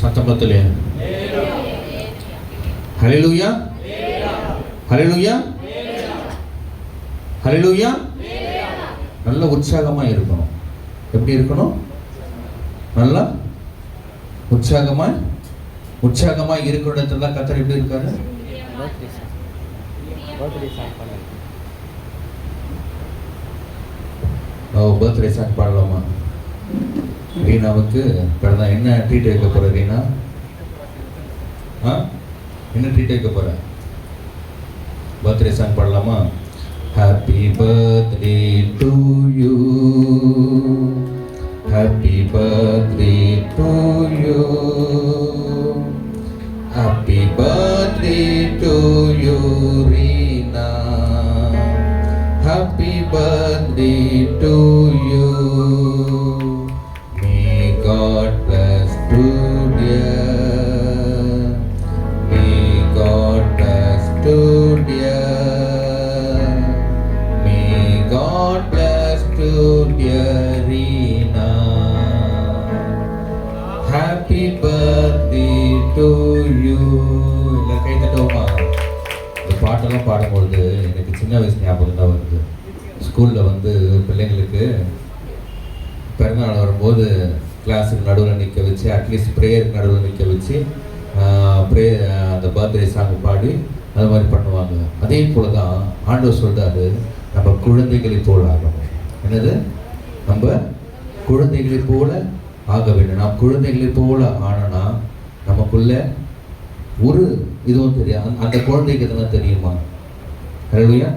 சத்தமத்திலே ஹல்லேலூயா, ஹல்லேலூயா, ஹல்லேலூயா. நல்ல உற்சாகமா இருக்கணும். எப்படி இருக்கணும்? நல்லா உற்சாகமா இருக்கிற இடத்துல கர்த்தர் எப்படி இருக்காரு? பர்த்டே சாங் பாடலாமா? ரீனாவுக்கு பிறந்த என்ன ட்ரீட் வைக்க போற ரீனா? என்ன ட்ரீட் வைக்க போற? பர்த்டே சாங் பாடலாமா? Happy birthday to you, happy birthday to you, happy birthday to you Reena, happy birthday to you, may God bless you dear, may God bless you dear, may God bless you dear Reena, happy birthday to you. எல்லாம் கை தட்டுவோமா? இந்த பாட்டெல்லாம் பாடும்பொழுது எனக்கு சின்ன வயசு ஞாபகம் தான் வருது. ஸ்கூலில் வந்து பிள்ளைங்களுக்கு பிறந்தநாள் வரும்போது கிளாஸுக்கு நடுவில் நிற்க வச்சு, அட்லீஸ்ட் ப்ரேயருக்கு நடுவில் நிற்க வச்சு அந்த பர்த்டே சாங் பாடி அது மாதிரி பண்ணுவாங்க. அதே போல் தான் ஆண்டவர் சொல்கிறாரு, நம்ம குழந்தைகளை போல் ஆகணும். என்னது? நம்ம குழந்தைகளை போல ஆக வேண்டும். நாம் குழந்தைகளை போல ஆனோன்னா நமக்குள்ள ஒரு இதுவும் தெரியாது. அந்த குழந்தைக்கு எதனா தெரியுமா? ஹல்லேலூயா.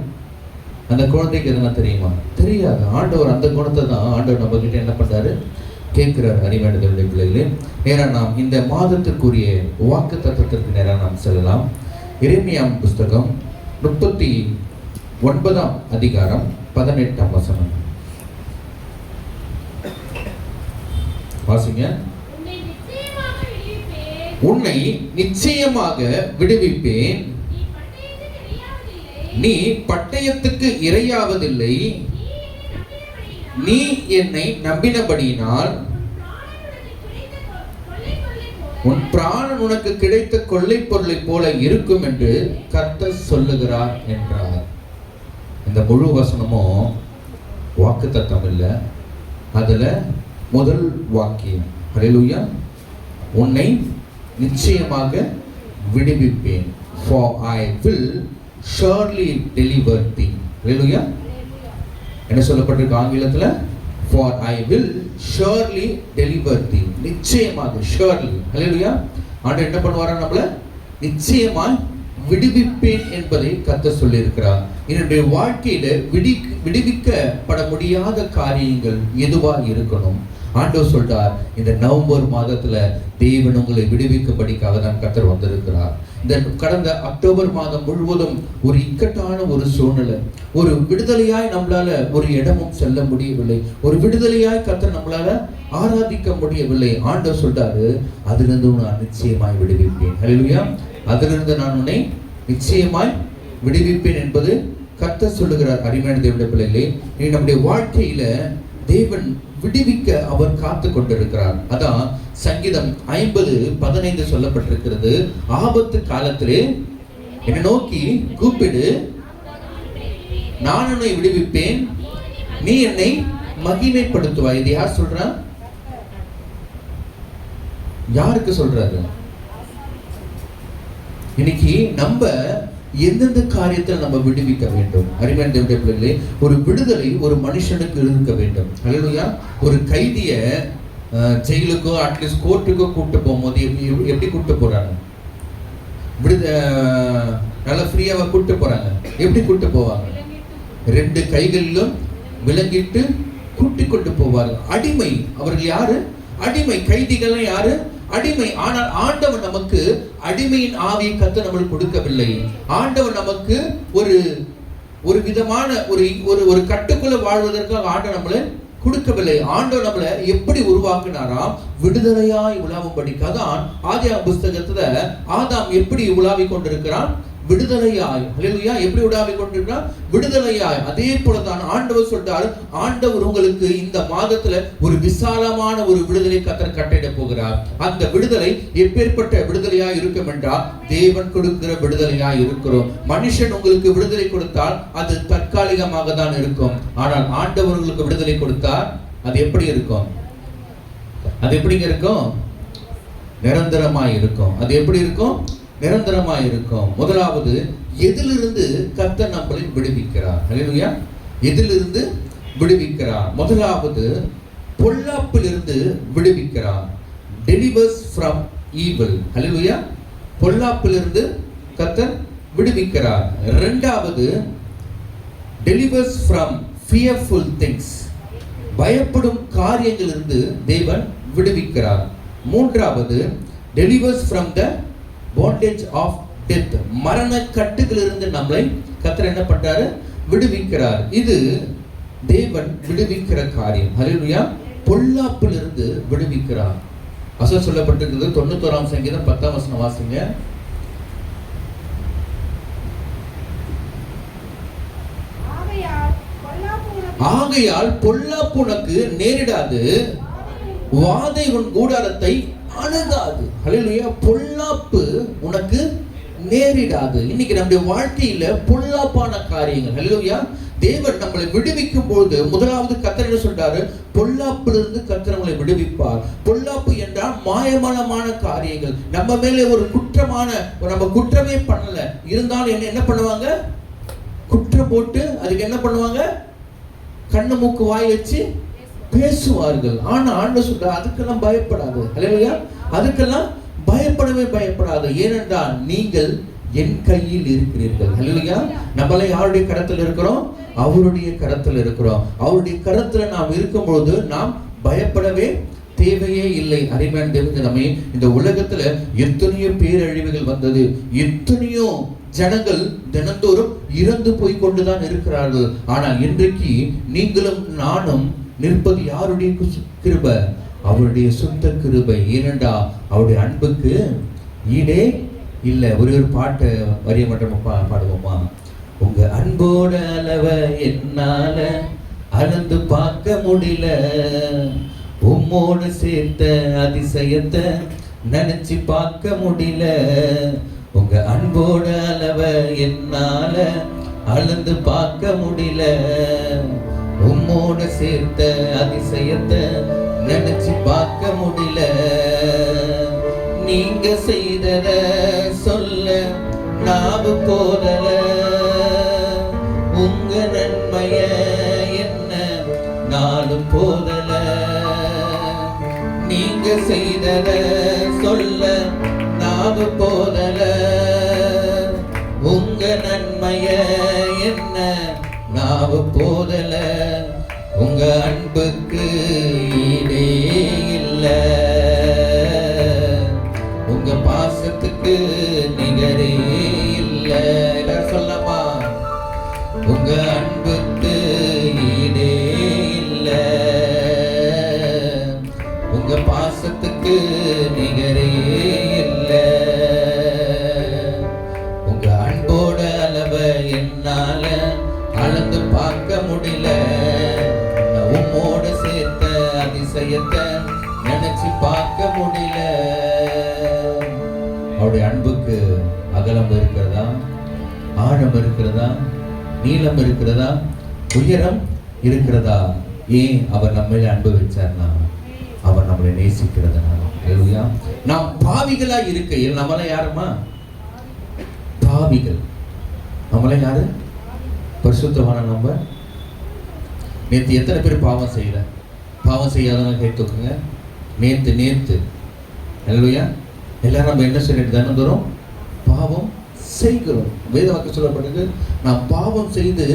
அந்த குழந்தைக்கு எதனா தெரியுமா? தெரியாது. ஆண்டவர் அந்த குணத்தை தான் ஆண்டவர் நம்ம கிட்ட என்ன பண்றாரு? கேட்கிறார். அறிவான தேவனுடைய பிள்ளைகளே, நேராக நாம் இந்த மாதத்திற்குரிய வாக்கு தத்தத்திற்கு நேராக நாம் செல்லலாம். எரேமியா புஸ்தகம் 39 அதிகாரம் 18 வசனம் வாசிங்க. உன்னை நிச்சயமாக விடுவிப்பேன், நீ பட்டயத்துக்கு இரையாவதில்லை, நீ என்னை நம்பினபடியினால் உன் பிராணன் உனக்கு கிடைத்த கொள்ளை பொருளை போல இருக்கும் என்று கர்த்தர் சொல்லுகிறார் என்றார். இந்த முழு வசனமும் வாக்குத்தத்தம் இல்லை, அதுல முதல் வாக்கியம் ஹல்லேலூயா. உன்னை நிச்சயமாக விடுவிப்பேன், for I will surely deliver thee. ஹல்லேலூயா. என்ன சொல்லப்பட்டிருக்கு ஆங்கிலத்துல? for I will surely deliver thee. நிச்சயமாக, surely. ஹல்லேலூயா. ஆண்டவர் என்ன பண்ணுவாரா? நம்மள நிச்சயமாய் விடுவிப்பேன் என்பதை கர்த்தர் சொல்லி இருக்கிறார். என்னுடைய வாழ்க்கையில விடுவிக்கப்பட முடியாத காரியங்கள் எதுவா இருக்கணும்? ஆண்டவர் சொல்றார், இந்த நவம்பர் மாதத்துல தேவன் உங்களை விடுவிக்கப்படிக்காக தான் கர்த்தர் வந்திருக்கிறார். இந்த கடந்த அக்டோபர் மாதம் முழுவதும் ஒரு இக்கட்டான ஒரு சூழ்நிலை, ஒரு விடுதலையாய் நம்மளால ஒரு இடமும் செல்ல முடியவில்லை, ஒரு விடுதலையாய் கர்த்தர் நம்மளால ஆராதிக்க முடியவில்லை. ஆண்டவர் சொல்றாரு, அதிலிருந்து நான் நிச்சயமாய் விடுவிப்பேன். ஹல்லேலூயா. அதிலிருந்து நான் உன்னை நிச்சயமாய் விடுவிப்பேன் என்பது கர்த்தர் சொல்லுகிறார். அருமையான தேவனுடைய பிள்ளைகளே, நீ நம்முடைய வாழ்க்கையில தேவன் விடுவிக்க அவர் காத்து கொண்டிருக்கிறார். அதான் சங்கீதம் 50:15 சொல்லப்பட்டிருக்கிறது. ஆபத்து காலத்திலே என்னை நோக்கி கூப்பிடு, நான் உன்னை விடுவிப்பேன், நீ என்னை மகிமைப்படுத்துவாய். இது யார் சொல்றா? யாருக்கு சொல்றாரு? இன்னைக்கு நம்ம எந்தெந்த காரியத்தில் நம்ம விடுவிக்க வேண்டும்? அருமையான தேவனுடைய பிள்ளைகளே, ஒரு விடுதலை ஒரு மனுஷனுக்கு இருக்க வேண்டும். ஹல்லேலூயா. ஒரு கைதிய ஜெயிலுக்கோ அட்லீஸ்ட் கோர்ட்டுக்கோ கூப்பிட்டு போகும்போது எப்படி கூப்பிட்டு போறாங்க? நல்லா ஃப்ரீயாவா கூப்பிட்டு போறாங்க. எப்படி கூப்பிட்டு போவாங்க? 2 கைகளிலும் விலங்கிட்டு கூட்டி கொண்டு போவார்கள். அடிமை அவர்கள் யாரு? அடிமை. கைதிகள் யாரு? அடிமை. ஆனால் ஆண்டவர் நமக்கு அடிமையின் ஆவியை கர்த்தர் நம்மளுக்கு கொடுக்கவில்லை. ஆண்டவர் நமக்கு ஒரு விதமான ஒரு கட்டுக்குள்ள வாழ்வதற்காக ஆண்டவர் நம்மளை கொடுக்கவில்லை. ஆண்டவர் நம்மளை எப்படி உருவாக்குனாராம்? விடுதலையாய் உலாவும்படிக்காக தான் ஆதியாகம புஸ்தகத்துல ஆதாம் எப்படி உலாவிக் கொண்டிருக்கிறான்? விடுதலையாய். ஹல்லேலூயா. எப்படி உலாவிக் கொண்டிருக்கிறார்? விடுதலையாய். அதே போலதான் ஆண்டவர் சொல்றார், ஆண்டவர் உங்களுக்கு இந்த மாதத்துல ஒரு விசாலமான ஒரு விடுதலை கர்த்தர் கட்டளையிட போகிறார். அந்த விடுதலை எப்பேற்பட்ட விடுதலையாய் இருக்கும் என்றால் தேவன் கொடுக்கிற விடுதலையாய் இருக்கிறோம். மனுஷன் உங்களுக்கு விடுதலை கொடுத்தால் அது தற்காலிகமாக தான் இருக்கும். ஆனால் ஆண்டவர் உங்களுக்கு விடுதலை கொடுத்தால் அது எப்படி இருக்கும்? அது எப்படிங்க இருக்கும்? நிரந்தரமாய் இருக்கும். அது எப்படி இருக்கும்? நிரந்தரமாய் இருக்கும். முதலாவது, எதிலிருந்து கர்த்தர் நம்மை விடுவிக்கிறார்? ஹல்லேலூயா. எதிலிருந்து விடுவிக்கிறார்? முதலாவது, பொல்லாப்பிலிருந்து விடுவிக்கிறார். delivers from evil. ஹல்லேலூயா. பொல்லாப்பிலிருந்து கர்த்தர் விடுவிக்கிறார். இரண்டாவது, delivers from fearful things. பயப்படும் காரியங்களிலிருந்து தேவன் விடுவிக்கிறார். மூன்றாவது, delivers from the bondage of death. மரண கட்டுகளிலிருந்து நம்மை கர்த்தர் என்ன பண்றாரு? விடுவிக்கிறார். இது தேவன் விடுவிக்கிற காரியம். ஹல்லேலூயா. பொல்லாப்பிலிருந்து விடுவிக்கிறார். வசனம் சொல்லப்பட்டிருக்கிறது 91ஆம் சங்கீதம் 10ஆம் வசனம் வாசிங்க. ஆகையால் பொல்லாப்பு உனக்கு நேரிடாது, வாதை உன் கூடாரத்தை அணுகாது. ஹல்லேலூயா. பொல்லாப்பு உனக்கு நேரிடாது. இன்னைக்கு நம்முடைய வாழ்க்கையில பொல்லாப்பான காரியங்கள், ஹல்லேலூயா, தேவன் நம்மளை விடுவிக்கும் பொழுது முதலாவது கர்த்தர் என்ன சொல்றாரு? பொல்லாப்பிலிருந்து கர்த்தர் நம்மளை விடுவிப்பார். பொல்லாப்பு என்றால் மாயமானமான காரியங்கள். நம்ம மேலே ஒரு குற்றமான, நம்ம குற்றமே பண்ணல இருந்தாலும் என்ன பண்ணுவாங்க? குற்றம் போட்டு அதுக்கு என்ன பண்ணுவாங்க? கண்ணு மூக்கு வாய் வச்சு பேசுவார்கள். ஆனா ஆண்டவர் சொல்றார், அதுக்கெல்லாம் பயப்படாது. ஹல்லேலூயா. அதுக்கெல்லாம் பயப்படாது. ஏனென்றால் நீங்கள் என் கையில் இருக்கிறீர்கள். ஹல்லேலூயா. நம்மளை யாருடைய கரத்தில் இருக்கிறோம்? அவருடைய கரத்தில் இருக்கிறோம். அவருடைய கரத்தில் நாம் இருக்கும்போது நாம் பயப்படவே தேவையே இல்லை. அருமையான தேவனே, இந்த உலகத்துல எத்தனையோ பேரழிவுகள் வந்தது. எத்தனையோ ஜனங்கள் தினந்தோறும் இறந்து போய் கொண்டுதான் இருக்கிறார்கள். ஆனால் இன்றைக்கு நீங்களும் நானும் நிற்பது யாருடைய கிருபை? அவருடைய சுத்த கிருபை. ஏனென்றா அவருடைய அன்புக்கு ஈடே இல்லை. ஒரு பாட்டை வரிய மட்டும் பாடுவோமா? உங்க அன்போட அளவ என்னால அளந்து பார்க்க முடியல, உம்மோடு சேர்த்த அதிசயத்தை நினைச்சு பார்க்க முடியல. உங்க அன்போட அளவ என்னால அளந்து பார்க்க முடியல, உம்மோடு சேர்த்த அதிசயத்தை நினைச்சு பார்க்க முடியல. நீங்க செய்தத சொல்ல நாவு போதல, உங்க நன்மைய என்ன நாளும் போதல. நீங்க செய்தத சொல்ல நாவு போதல, உங்க நன்மைய என்ன நாவு போதல. உங்க அன்புக்கு ஈடே இல்ல, உங்க பாசத்துக்கு நிகரே இல்ல. எல்லாரும் சொல்லமா? உங்க அன்புக்கு ஈடே இல்ல, உங்க பாசத்துக்கு நிகரே இல்ல. உங்க அன்போட அளவ என்னால அளந்து பார்க்க முடியல, உம்மோட சேர்த்த அதிசயத்தை நினைச்சு பார்க்க முடியல. அவருடைய அன்புக்கு அகலம் இருக்கிறதா? ஆழம் இருக்கிறதா? நீளம் இருக்கிறதா? உயரம் இருக்கிறதா? ஏன் அவர் நம்ம அன்பு வச்சார்னா அவர் நம்மளை நேசிக்கிறதுனால. ஹல்லேலூயா. நாம் பாவிகளா இருக்கையில் நம்மள யாருமா? பாவிகள். நம்மள யாரு? பரிசுத்தமான நம்ம. நேற்று எத்தனை பேர் பாவம் செய்யல? பாவம் செய்யாதவங்க கை தூக்குங்க. நேத்து ஹல்லேலூயா. எல்லாரும் நம்ம என்ன சொல்லிட்டு தானே தோறும் பாவம் செய்கிறோம். வேத வாக்கு சொல்லப்பட்டது, நாம் பாவம் செய்து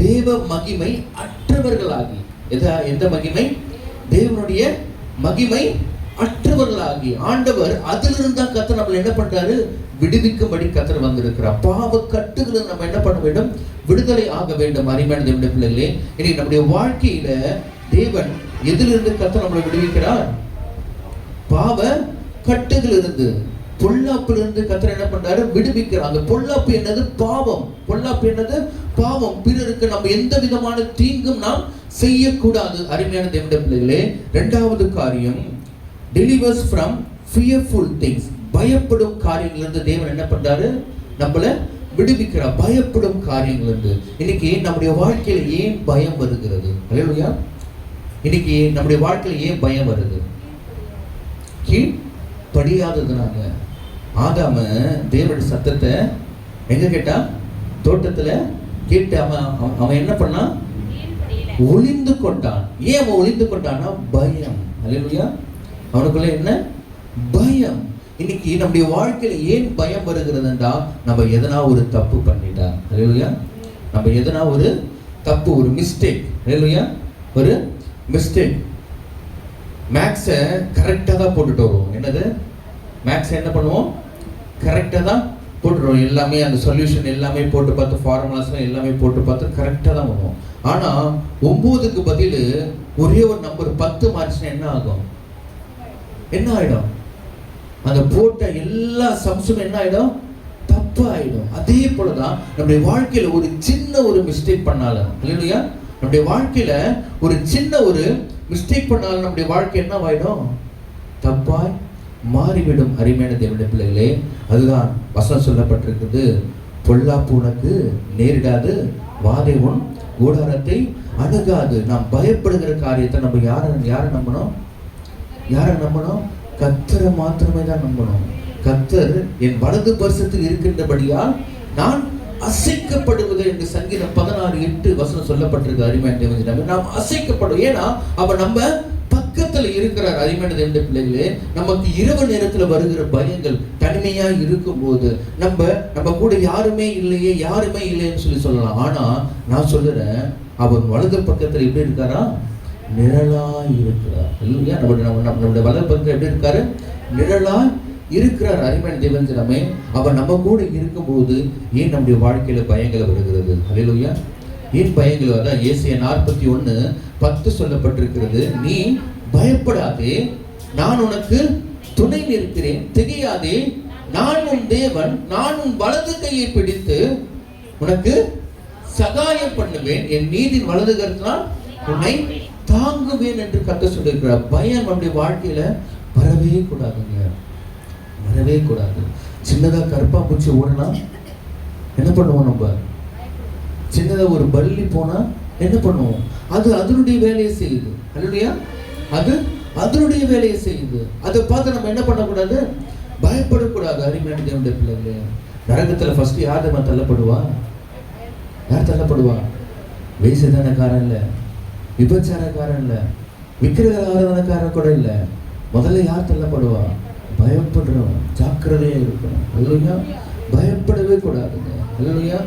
தேவ மகிமை அற்றவர்களாகி. எந்த மகிமை? தேவனுடைய மகிமை அற்றவர்களாகி. ஆண்டவர் அதிலிருந்து தான் கர்த்தர் நம்மளை என்ன பண்றாரு? விடுவிக்கும்படி கர்த்தர் வந்திருக்கிறார். பாவ கட்டுகளை நம்ம என்ன பண்ண வேண்டும்? விடுதலை ஆக வேண்டும். அருமையான தேவனுடைய பிள்ளைகளே, இன்னைக்கு நம்முடைய வாழ்க்கையில தேவன் எதிலிருந்து கர்த்தர் நம்மளை விடுவிக்கிறார்? பாவ கட்டுகளிலிருந்து. பொல்லாப்பிலிருந்து கர்த்தர் என்ன பண்றாரு? விடுவிக்கிறார். அந்த பொல்லாப்பு என்னது? பாவம். பொல்லாப்பு என்னது? பாவம். பிறருக்கு நம்ம எந்த விதமான தீங்கும் நாம் செய்யக்கூடாது. அருமையான தேவனுடைய பிள்ளைகளே, இரண்டாவது காரியம், delivers from fearful things. பயப்படும் காரியங்களிலிருந்து தேவன் என்ன பண்றாரு? நம்மள விடுவிக்கிறார். பயப்படும் காரியங்களிலிருந்து. இன்னைக்கு நம்முடைய வாழ்க்கையில ஏன் பயம் வருகிறது? அல்லேலூயா. இன்னைக்கு நம்முடைய வாழ்க்கையில ஏன் பயம் வருது? படியாததுனால. ஆதாம தேவனுடைய சத்தத்தை எங்க கேட்டா? தோட்டத்துல கேட்டு அவன் என்ன பண்ணான்? ஒளிந்து கொண்டான். ஏன் அவன் ஒளிந்து கொண்டான்னா? பயம். அல்லேலூயா. அவனுக்குள்ள என்ன? பயம். இன்னைக்கு நம்முடைய வாழ்க்கையில ஏன் பயம் வருகிறதுன்றா, நம்ம எதனா ஒரு தப்பு பண்ணிட்டா. அல்லேலூயா. நம்ம எதனா ஒரு தப்பு, ஒரு மிஸ்டேக். அல்லேலூயா. ஒரு மிஸ்டேக். மேக்ஸை கரெக்டாக தான் போட்டுட்டு வருவோம். என்னது? மேக்ஸை என்ன பண்ணுவோம்? கரெக்டாக தான் போட்டுருவோம். எல்லாமே அந்த சொல்யூஷன் எல்லாமே போட்டு பார்த்து, ஃபார்முலாஸ்லாம் எல்லாமே போட்டு பார்த்து கரெக்டாக தான் வருவோம். ஆனால் 9க்கு பதில் ஒரே ஒரு நம்பர் 10 மாறிச்சுன்னா என்ன ஆகும்? என்ன ஆகிடும்? அந்த போட்ட எல்லா சம்ஸும் என்ன ஆகிடும்? தப்பு ஆகிடும். அதே போல தான் நம்முடைய வாழ்க்கையில் ஒரு சின்ன ஒரு மிஸ்டேக் பண்ணாலும், இல்லையா, நம்முடைய வாழ்க்கையில் ஒரு சின்ன ஒரு மிஸ்டேக் பண்ணாலும் நம்முடைய வாழ்க்கை என்ன ஆகிடும்? தப்பாய் மாறிவிடும். அருமையான தேவனுடைய பிள்ளைகளே, அதுதான் வசனம் சொல்லப்பட்டிருக்குது. பொல்லாப்பு உனக்கு நேரிடாது, வாதை உன் கூடாரத்தை அணுகாது. நாம் பயப்படுகிற காரியத்தை நம்ம யாரை நம்பணும்? யாரை நம்பணும்? கர்த்தரை மாத்திரமே தான் நம்பணும். கர்த்தர் என் வலது பரிசத்தில் இருக்கின்றபடியால் நான் அசைக்கப்படுவது என்று சங்கீதம் 16:8 வசனம் சொல்லப்பட்டிருக்கு. அருமையான தேவனுடைய நாம் அசைக்கப்படும். ஏன்னா அவ நம்ம பக்கத்துல இருக்கிறார். அருமையான தேவனுடைய பிள்ளைகளே, நமக்கு இரவு நேரத்துல வருகிற பயங்கள், தனிமையா இருக்கும் போது நம்ம கூட யாருமே இல்லைன்னு சொல்லலாம். ஆனா நான் சொல்லுறேன், அவர் வலது பக்கத்துல எப்படி இருக்காரா? நிழலாய் இருக்கிறார். இல்லையா? நம்முடைய வலது பக்கத்துல எப்படி இருக்காரு? நிழலாய் இருக்கிறார். அருமையான தேவனே, அவர் நம்ம கூட இருக்கும்போது ஏன் நம்முடைய வாழ்க்கையில பயங்கள் வருகிறது? அல்லேலூயா. ஏன் பயங்கள்? அதான் ஏசாயா 41:10 சொல்லப்பட்டிருக்கிறது. நீ பயப்படாதே, நான் உனக்கு துணை நிற்கிறேன், திகையாதே, நான் உன் தேவன், நான் உன் வலது கையை பிடித்து உனக்கு சகாயம் பண்ணுவேன், என் நீதியின் வலது கரத்தினால் உன்னை தாங்குவேன் என்று கர்த்தர் சொல்லியிருக்கிறார். பயம் நம்முடைய வாழ்க்கையில வரவே கூடாதுங்க, வரவே கூடாது. சின்னதா கருப்பாம்பூச்சி ஓடுனா என்ன பண்ணுவோம்? நம்ம சின்னதா ஒரு பல்லி போனா என்ன பண்ணுவோம்? அது அதனுடைய வேலையை செய்யுது. அல்லையா? அது அதனுடைய வேலையை செய்யுது. அதை பார்த்து நம்ம என்ன பண்ணக்கூடாது? பயப்படக்கூடாது. அருமையான தேவனுடைய பிள்ளைகளே, நரகத்துல ஃபர்ஸ்ட் யார் நம்ம தள்ளப்படுவா? யார் தள்ளப்படுவா? வேசிதானக்காரன் இல்ல, விபச்சாரக்காரன் இல்ல, விக்கிரக ஆராதனைக்காரன் கூட இல்ல. முதல்ல யார் தள்ளப்படுவா? பயப்படுறவன். ஜாக்கிரதையா இருக்கணும். அல்லையா? பயப்படவே கூடாதுங்க. அல்லையா?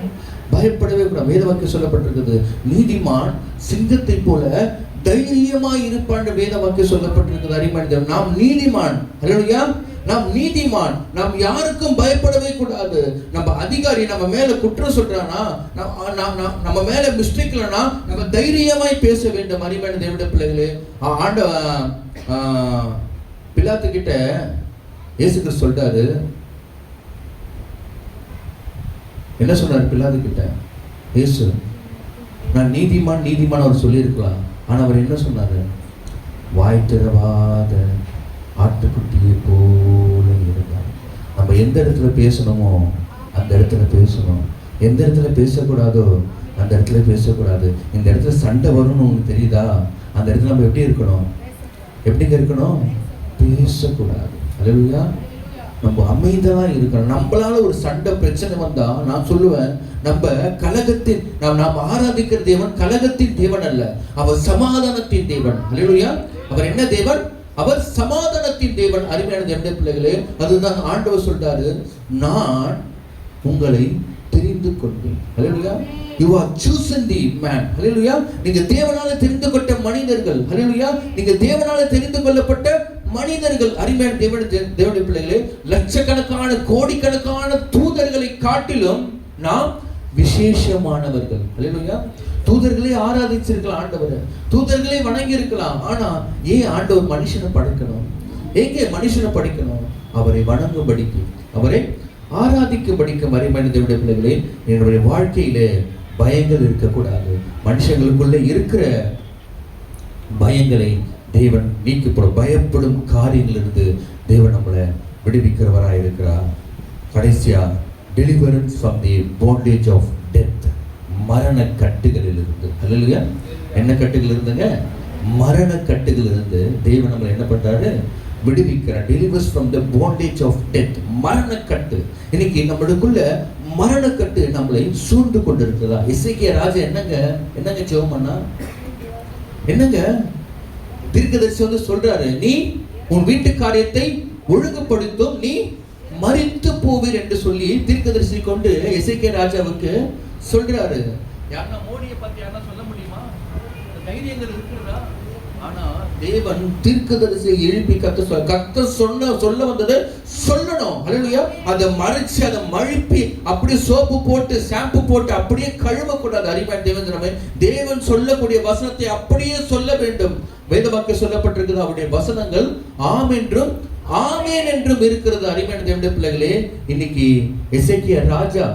பயப்படவே கூடாது. வேத வாக்கியம் சொல்லப்பட்டிருக்கிறது, நீதிமான் சிங்கத்தை போல தைரியமாய் இருப்பான். வேத வாக்கியம் சொல்லப்பட்டிருக்கிறது. அருமையான, நாம் நீதிமான். அல்லேலூயா. நாம் நீதிமான். நாம் யாருக்கும் பயப்படவே கூடாது. நம்ம அதிகாரி நம்ம மேல குற்றம் சொல்றானா, நம்ம மேல மிஸ்டேக் இல்லைனா நம்ம தைரியமாய் பேச வேண்டும். அருமையான தேவனுடைய பிள்ளைகளே, பிலாத்து கிட்ட இயேசு கிறிஸ்து சொல்றாரு. என்ன சொன்னார் பிலாத்து கிட்ட? இயேசு, நான் நீதிமான் அவர் சொல்லியிருக்கலாம். ஆனா அவர் என்ன சொன்னாரு? வாய் திறவாத ஆட்டுக்குட்டியை போல இருந்தார். நம்ம எந்த இடத்துல பேசணுமோ அந்த இடத்துல பேசணும், எந்த இடத்துல பேசக்கூடாதோ அந்த இடத்துல பேசக்கூடாது. இந்த இடத்துல சண்டை வரும்னு உங்களுக்கு தெரியுதா? அந்த இடத்துல நம்ம எப்படி இருக்கணும்? எப்படிங்க இருக்கணும்? பேசக்கூடாது. அல்லேலூயா. நம்ம அமைதியா இருக்கணும். நம்மளால ஒரு சண்டை பிரச்சனை வந்தா நான் சொல்லுவேன், நம்ம கலகத்தின் நாம் ஆராதிக்கிற தேவன் கலகத்தின் தேவன் அல்ல, அவர் சமாதானத்தின் தேவன். அல்லேலூயா. அவர் என்ன தேவன்? அவர் சமாதானத்தின் தேவன். அருமையான தேவனுடைய பிள்ளைகளே, அதுதான் ஆண்டவர் சொல்றாரு, நான் உங்களை தெரிந்து கொண்டேன். அல்லேலூயா. You are chosen the man. அல்லேலூயா. நீங்க தேவனால தெரிந்து கொண்ட மனிதர்கள். அல்லேலூயா. நீங்க தேவனால தெரிந்து கொள்ளப்பட்ட மனிதர்கள். அருமையான தேவனுடைய பிள்ளைகளே, லட்சக்கணக்கான கோடிக்கணக்கான தூதர்களை காட்டிலும் நாம் விசேஷமானவர்கள். அல்லேலூயா. தூதர்களே ஆராதிச்சிருக்கலாம் ஆண்டவரை, தூதர்களே வணங்கி இருக்கலாம். ஆனா ஏன் ஆண்டவர் மனுஷனை படைக்கணும்? எங்கே மனுஷனை படிக்கணும்? அவரை வணங்கும்படிக்கு, அவரை ஆராதிக்கும்படிக்கு. மறைமையான தேவனுடைய பிள்ளைகளே, என்னுடைய வாழ்க்கையிலே பயங்கள் இருக்கக்கூடாது. மனுஷங்களுக்குள்ள இருக்கிற பயங்களை தேவன் நீக்கப்படும். பயப்படும் காரியங்களிலிருந்து தேவன் நம்மளை விடுவிக்கிறவராக இருக்கிறார். கடைசியா, deliverance from the bondage of death, மரண கட்டுகளில் இருந்து. அல்லேலூயா. என்ன கட்டுகள் இருந்துங்க? மரண கட்டுகள் இருந்து தேவன் நம்மளை என்ன பண்றாரு? விடுவிக்கிறார். Delivers from the bondage of death, மரணக்கட்டு. இன்னைக்கு நம்மளுக்குள்ள மரணக்கட்டு நம்மளை சூழ்ந்து கொண்டிருக்கிறதா? எசேக்கியா ராஜா என்னங்க ஜெபம் பண்ணா? என்னங்க தீர்க்கதரிசி சொல்றாரு, நீ உன் வீட்டு காரியத்தை ஒழுங்குபடுத்தும், நீ மரித்து போவீர் என்று சொல்லி தீர்க்கதரிசி கொண்டு எசேக்கியா ராஜாவுக்கு சொல்றாரு. யாரா மோடியை பத்தி யாரா சொல்ல முடியுமா? தைரியங்கள் இருக்குதா? ஆனா தேவன் தீர்க்கதரிசியை எழுப்பி கத்த சொல்ல வந்தது சொல்லணும். அல்லேலூயா. அதை மறைச்சு, அதை மழுப்பி அப்படியே சோப்பு போட்டு ஷாம்பு போட்டு அப்படியே கழுவக்கூடாது. அறிவான் தேவன் சொல்லக்கூடிய வசனத்தை அப்படியே சொல்ல வேண்டும். வேத வாக்கியம் சொல்லப்பட்டிருக்கிறது, அவருடைய வசனங்கள் ஆம் என்றும் ஆமேன் என்றும் இருக்கிறது. அறிவான் தேவனுடைய பிள்ளைகளே, இன்னைக்கு எசேக்கியா ராஜா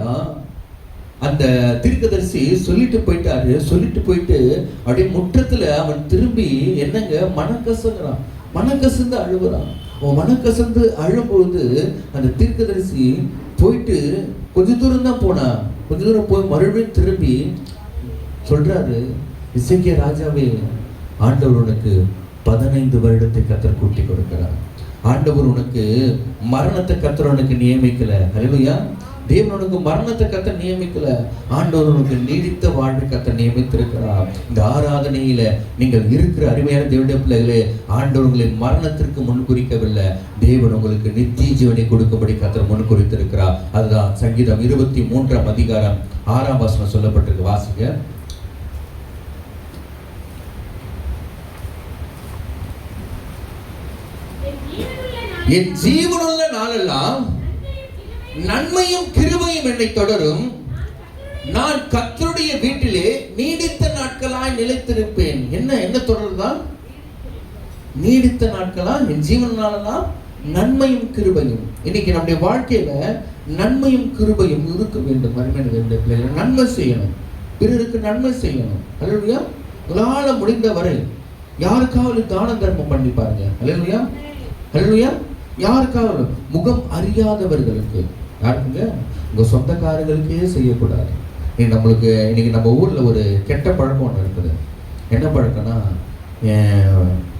அந்த தீர்க்கதரிசி சொல்லிட்டு போயிட்டாரு. சொல்லிட்டு போயிட்டு அப்படியே முற்றத்துல அவன் திரும்பி என்னங்க மனக்கசங்கிறான், மனக்கசந்து அழுகுறான். அவன் மனக்கசந்து அழும்போது அந்த தீர்க்கதரிசி போயிட்டு கொஞ்ச தூரம் தான் போனான். கொஞ்ச தூரம் போய் மறுபடியும் திரும்பி சொல்றாரு, எசேக்கியா ராஜாவே, ஆண்டவர் உனக்கு 15 வருடத்தை கர்த்தர் கூட்டி கொடுக்கிறார். ஆண்டவர் உனக்கு மரணத்தை கர்த்தர் உனக்கு நியமிக்கல. அல்லேலூயா. தேவன் உனக்கு மரணத்தை கர்த்தர் நியமிக்கல, ஆண்டவர் உனக்கு நீடித்த வாழ்வை கர்த்தர் நியமித்திருக்கிறார். இந்த ஆராதனையில நீங்கள் இருக்கிற அருமையான தேவனுடைய பிள்ளைகளே, ஆண்டவர் உங்களை மரணத்திற்கு முன் குறிக்கவில்லை, தேவன் உங்களுக்கு நித்திய ஜீவனை கொடுக்கும்படி கர்த்தர் முன் குறித்திருக்கிறார். அதுதான் சங்கீதம் 23ஆம் அதிகாரம் 6ஆம் வசனம் சொல்லப்பட்டிருக்கு. வாசிங்க. என் ஜீவனுள்ள நாளெல்லாம் நன்மையும் கிருபையும் என்னை தொடரும், நான் கர்த்தருடைய வீட்டிலே நீடித்த நாட்களாய் நிலைத்திருப்பேன். என்ன தொடருதான்? நீடித்த நாட்களா? என் ஜீவனாலெல்லாம் நன்மையும் கிருபையும். இன்னைக்கு நம்முடைய வாழ்க்கையில நன்மையும் கிருபையும் இருக்க வேண்டும். அருமையான நன்மை செய்யணும், பிறருக்கு நன்மை செய்யணும். அல்லேலூயா. உங்களால முடிந்த வரை யாருக்காவது தான தர்மம் பண்ணி பாருங்க. அல்லேலூயா. அல்லேலூயா. யாருக்காவது முகம் அறியாதவர்களுக்கு, யாருக்குங்க? உங்க சொந்தக்காரர்களுக்கே செய்யக்கூடாது. நம்மளுக்கு இன்னைக்கு நம்ம ஊர்ல ஒரு கெட்ட பழக்கம் ஒன்று இருக்குது. என்ன பழக்கம்னா,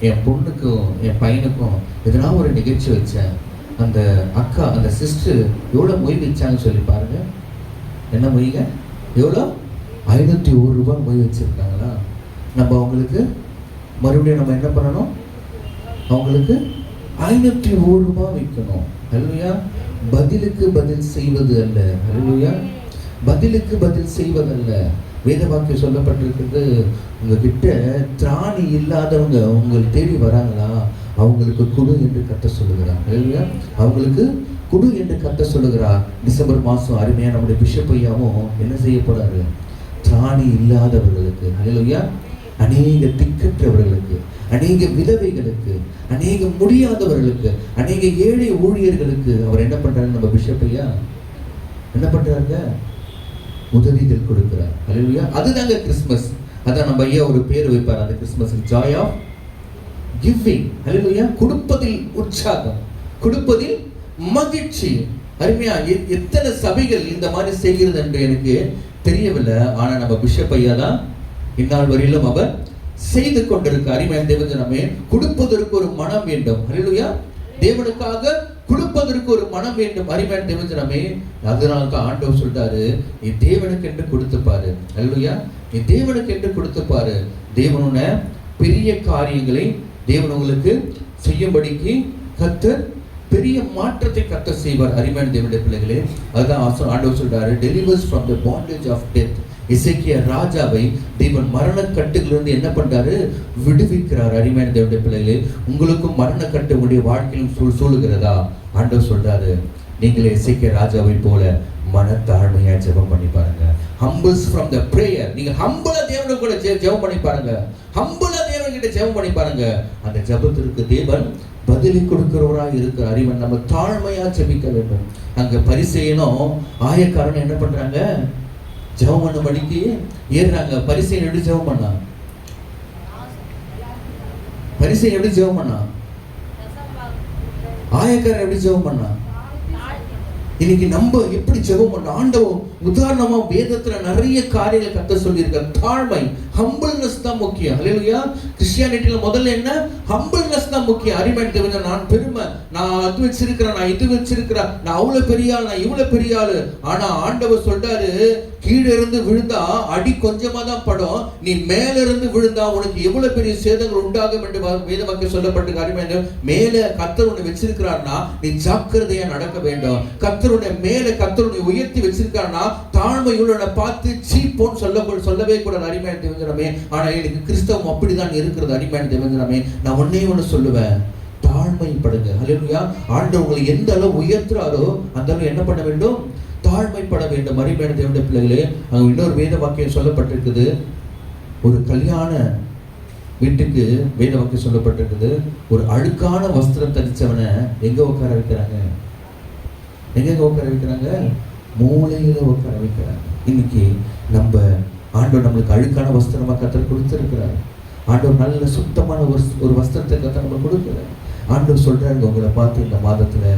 என் பொண்ணுக்கும் என் பையனுக்கும் எதனா ஒரு நிகழ்ச்சி வச்சேன், அந்த அக்கா அந்த சிஸ்டர் எவ்வளோ மொய் வச்சாங்கன்னு சொல்லி பாருங்க. என்ன மொய்ங்க? எவ்வளோ? 501 ரூபாய் மொய் வச்சிருக்காங்களா? நம்ம அவங்களுக்கு மறுபடியும் நம்ம என்ன பண்ணணும்? அவங்களுக்கு 501 ரூபாய் வைக்கணும். அல்லேலூயா. பதிலுக்கு பதில் செய்வது அல்ல. அல்லேலூயா. பதிலுக்கு பதில் செய்வதல்ல. வேத வாக்கியம் சொல்லப்பட்டிருக்கிறது, உங்ககிட்ட திராணி இல்லாதவங்க உங்களை தேடி வராங்களா, அவங்களுக்கு குடு என்று கர்த்தர் சொல்லுகிறார். அல்லேலூயா. அவங்களுக்கு குடு என்று கர்த்தர் சொல்லுகிறார். டிசம்பர் மாதம் அருமையாக நம்முடைய பிஷப் ஐயாவும் என்ன செய்ய போறாரு? திராணி இல்லாதவர்களுக்கு, அல்லேலூயா, அநேக திக்கற்றவர்களுக்கு, அநேக விதவைகளுக்கு, அநேக முடியாதவர்களுக்கு, அநேக ஏழை ஊழியர்களுக்கு அவர் என்ன பண்றாரு? நம்ம பிஷப் ஐயா என்ன பண்றாங்க? உதவிகள் கொடுக்கிறார். அல்லேலூயா. அதுதாங்க கிறிஸ்மஸ். அதான் நம்ம ஐயா ஒரு பேர் வைப்பார் அந்த கிறிஸ்மஸ், ஜாய் ஆஃப் கிவிங். அல்லேலூயா. கொடுப்பதில் உற்சாகம், கொடுப்பதில் மகிழ்ச்சி. அருமையா. எத்தனை சபைகள் இந்த மாதிரி செய்கிறது என்று எனக்கு தெரியவில்லை. ஆனா நம்ம பிஷப் ஐயா தான் இந்நாள் வரையிலும் அவர் செய்து கொண்டிருக்க. அருமையான தேவஜனமே, கொடுப்பதற்கு ஒரு மனம் வேண்டும். அல்லேலூயா. தேவனுக்காக கொடுப்பதற்கு ஒரு மனம் வேண்டும். அருமையான தேவஜனமே, அதனால ஆண்டவர் சொல்றாரு, நீ தேவனுக்கு என்று கொடுத்து பாரு. அல்லேலூயா. நீ தேவனுக்கு என்று கொடுத்து பாரு. தேவனுடைய பெரிய காரியங்களை தேவன் உங்களுக்கு செய்யும்படிக்கு கர்த்தர் பெரிய மாற்றத்தை கர்த்தர் செய்வார். அருமையான தேவனுடைய பிள்ளைகளே, அதுதான் ஆண்டவர் சொல்றாரு, delivers from the bondage of death. எசேக்கியா ராஜாவை தேவன் மரணக்கட்டுகளிலிருந்து என்ன பண்றாரு? விடுவிக்கிறார். அருமையான தேவனுடைய பிள்ளைகளே, உங்களுக்கும் மரணக்கட்டு உங்களுடைய வாழ்க்கையிலும் சூழுகிறதா? ஆண்டவர் சொல்றாரு, நீங்களே எசேக்கியா ராஜாவை போல மனத்தாழ்மையா ஜெபம் பண்ணி பாருங்க. Humbles from the prayer. நீங்க ஹம்பிளா தேவனை கூட ஜெபம் பண்ணி பாருங்க. ஹம்பிளா தேவன் கிட்ட ஜெபம் பண்ணி பாருங்க. அந்த ஜெபத்திற்கு தேவன் பதிலை கொடுக்கிறவராய் இருக்கிற அறிவன். நம்ம தாழ்மையா ஜெபிக்க வேண்டும். அங்க பரிசேயனும் ஆயக்காரன் என்ன பண்றாங்க? ஜெபம் பண்ண படிக்கு ஏறுறாங்க. பரிசேயன் எப்படி ஜெபம் பண்ணா? பரிசேயன் எப்படி ஜெபம் பண்ணா? ஆயக்காரன் எப்படி ஜெபம் பண்ணா? இன்னைக்கு நம்ம எப்படி ஜெபம் பண்ண? ஆண்டவர் உதாரணமா வேதத்துல நிறைய காரியங்களை கத்த சொல்லியிருக்க. தாழ்மை, ஹம்பிள்னஸ் தான் முக்கியம். ஹல்லேலூயா. கிறிஸ்டியானிட்டியில முதல்ல என்ன? ஹம்பிள்னஸ் தான் முக்கியம். அரிமேன் தேவன், நான் பெருமை, நான் அது வச்சிருக்கிறேன், நான் இது வச்சிருக்கிறேன், நான் அவ்வளவு பெரிய ஆள், நான் இவ்வளவு பெரிய ஆளு. ஆனா ஆண்டவர் சொல்றாரு, கீழே இருந்து விழுந்தா அடி கொஞ்சமா தான் படும், நீ மேல இருந்து விழுந்தா உனக்கு எவ்வளவு பெரிய சேதங்கள் உண்டாகும் என்று வேத வாக்கியம் சொல்லப்பட்டு. அரிமேன், மேல கர்த்தர் உன்னை வச்சிருக்கிறார்னா நீ ஜாக்கிரதையா நடக்க வேண்டும். கர்த்தருடைய மேல கர்த்தருடைய உயர்த்தி வச்சிருக்காருன்னா தாழ்மையுள்ள பார்த்து சீப்போன்னு சொல்லவே கூடாது. அரிமேன் தேவஞ்சனமே. ஆனா எனக்கு கிறிஸ்தவம் அப்படிதான் இருக்கிறது. அரிமேன் தேவஞ்சனமே, நான் ஒன்னே ஒண்ணு சொல்லுவேன், தாழ்மைப்படுங்க. ஹல்லேலூயா. ஆண்டவர் உங்களை எந்த அளவு உயர்த்துறாரோ அந்த அளவு என்ன பண்ண வேண்டும்? தாழ்மைப்பட வேண்டும். அரிமேன் தேவனுடைய பிள்ளைகளே, அங்க இன்னொரு வேத வாக்கியம் சொல்லப்பட்டிருக்குது. ஒரு கல்யாண வீட்டுக்கு வேத வாக்கியம் சொல்லப்பட்டிருக்குது. ஒரு அழுக்கான வஸ்திரம் தரிச்சவனை எங்க உட்கார வைக்கிறாங்க? எங்க உட்கார வைக்கிறாங்க? மூளையில உட்கார வைக்கிறாங்க. இன்னைக்கு நம்ம ஆண்டவர் நம்மளுக்கு அழுக்கான வஸ்திரமா கர்த்தர் கொடுத்திருக்கிறார். ஆண்டவர் நல்ல சுத்தமான ஒரு வஸ்திரத்தை கர்த்தர் நம்ம கொடுக்கிறார். ஆண்டவர் சொல்றாரு, உங்களை பார்த்து இந்த மாதத்துல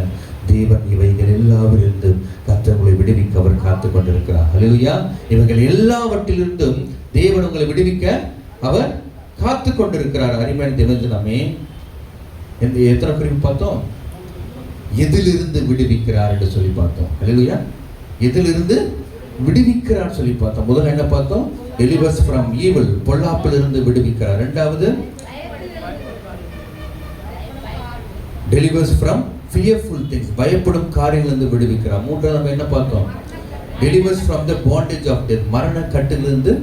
தேவன் இவைகள் எல்லாவற்றிலிருந்து கர்த்தர் உங்களை விடுவிக்க அவர் காத்து கொண்டிருக்கிறார். ஹல்லேலூயா. இவைகள் எல்லாவற்றிலிருந்தும் தேவன் உங்களை விடுவிக்க அவர் காத்து கொண்டிருக்கிறார். அரிமேன் தேவஞ்சனமே, எத்தனை குறிப்பு பார்த்தோம்? எதிலிருந்து விடுவிக்கிறார் என்று சொல்லி பார்த்தோம். ஹல்லேலூயா. எதிலிருந்து விடுவிக்கிறார் சொல்லி பார்த்தோம். முதல்ல என்ன பார்த்தோம்? delivers from evil, பொல்லாப்பிலிருந்து விடுவிக்கிறார். இரண்டாவது delivers from fearful things, பயப்படும் காரியங்களிலிருந்து விடுவிக்கிறார். மூன்றாவது நம்ம என்ன பார்த்தோம்? delivers from the bondage of death, மரண கட்டிலிருந்து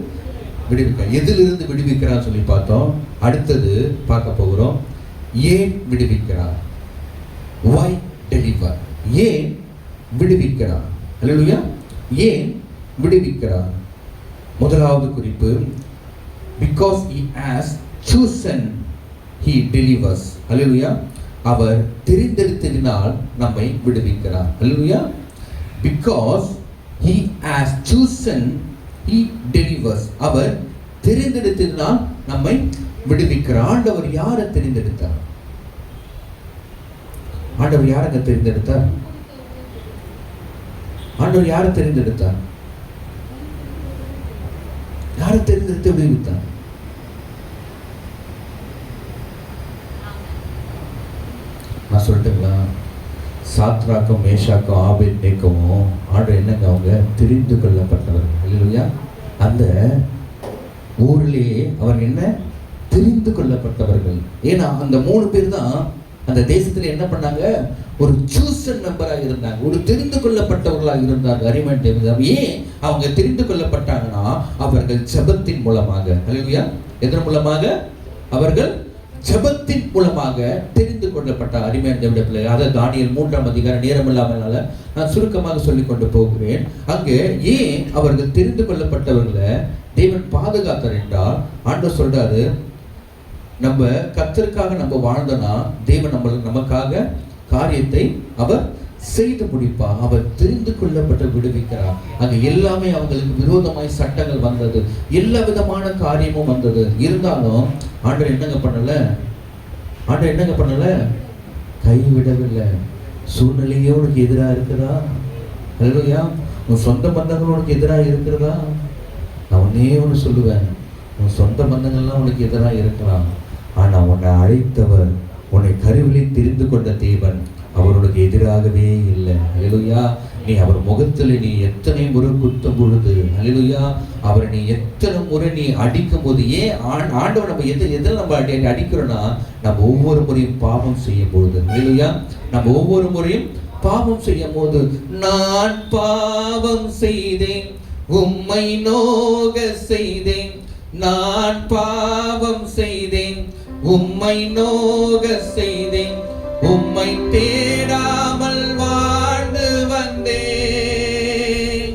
விடுவிக்கிறார். எதிலிருந்து விடுவிக்கிறார் சொல்லி பார்த்தோம். அடுத்தது பார்க்க போகிறோம், ஏன் விடுவிக்கிறார்? why deliver, ஏன் விடுவிக்கிறார்? ஹல்லேலூயா. ஏன் விடுவிக்கிறார்? முதலாவது குறிப்பு, because he has chosen he delivers. ஹல்லேலூயா. அவர் தெரிந்தெடுத்ததினால் நம்மை விடுவிக்கிறார். ஹல்லேலூயா. because he has chosen he delivers, அவர் தெரிந்தெடுத்ததினால் நம்மை விடுவிக்கிறார். ஆண்டவர் யாரை தெரிந்தெடுத்தார்? ஆண்டவர் யாரை தெரிந்தெடுத்தார்? ஆண்டவர் யாரை தெரிந்தெடுத்தார்? யாரை தெரிந்தெடுத்து விடுவித்தார்? நான் சொல்லட்டுங்களா? சாத்ராக்கும் மேஷாக்கும் ஆபேத்நேகோவும் ஆண்டவர் என்னங்க, அவங்க தெரிந்து கொள்ளப்பட்டவர்கள். ஹல்லேலூயா. அந்த ஊரிலேயே அவர் என்ன தெரிந்து கொள்ளப்பட்டவர்கள். ஏன்னா அந்த 3 பேர் தான் அந்த தேசத்துல என்ன பண்ணாங்க? ஒரு சூசன் மெம்பராக இருந்தாங்க, ஒரு தெரிந்து கொள்ளப்பட்டவர்களாக இருந்தாங்க. அரிமேன் தேவன் ஏன் அவங்க தெரிந்து கொள்ளப்பட்டாங்கன்னா, அவர்கள் ஜெபத்தின் மூலமாக. ஹல்லேலூயா. எதன் மூலமாக? அவர்கள் ஜெபத்தின் மூலமாக தெரிந்து கொள்ளப்பட்ட அரிமேன் தேவனுடைய பிள்ளை. அதை தானியேல் 3ஆம் அதிகாரம், நேரம் இல்லாமனால நான் சுருக்கமாக சொல்லிக் கொண்டு போகிறேன். அங்கே ஏன் அவர்கள் தெரிந்து கொள்ளப்பட்டவர்களை தேவன் பாதுகாத்தார் என்றால், ஆண்டவர் சொல்றாரு, நம்ம கர்த்தருக்காக நம்ம வாழ்ந்தோம்னா தேவன் நமக்காக காரியத்தை அவர் செய்து முடிப்பார். அவர் தெரிந்து கொள்ளப்பட்டு விடுவிக்கிறார். அங்க எல்லாமே அவங்களுக்கு விரோதமாய் சட்டங்கள் வந்தது, எல்லா விதமான காரியமும் வந்தது. இருந்தாலும் ஆண்டவர் என்னங்க பண்ணல? ஆண்டவர் என்னங்க பண்ணல? கைவிடவில்லை. சூழ்நிலையே உனக்கு எதிராக இருக்குதா? ஹல்லேலூயா. உன் சொந்த பந்தங்கள் உனக்கு எதிராக இருக்கிறதா? நான் ஒன்னே ஒன்று சொல்லுவேன், உன் சொந்த பந்தங்கள்லாம் உனக்கு எதிராக இருக்கலாம். ஆனா உன்னை அழைத்தவர், உன்னை கருவிலே தெரிந்து கொண்ட தேவன் அவருக்கு எதிராகவே இல்லை. ஹல்லேலூயா. நீ அவர் முகத்தில் நீ எத்தனை முறை குத்தும் பொழுது, ஹல்லேலூயா, அவரை நீ எத்தனை முறை நீ அடிக்கும் போது, ஏன் ஆண்டவர் நம்ம எதில் நம்ம அடிக்கிறோம்னா, நம்ம ஒவ்வொரு முறையும் பாவம் செய்யும் பொழுது. ஹல்லேலூயா. நம்ம ஒவ்வொரு முறையும் பாவம் செய்யும் போது, நான் பாவம் செய்தேன், உம்மை நோக செய்தேன், நான் பாவம் செய்தேன், உம்மை நோக செய்தேன், உம்மை தேடாமல் வாழ்ந்து வந்தேன்,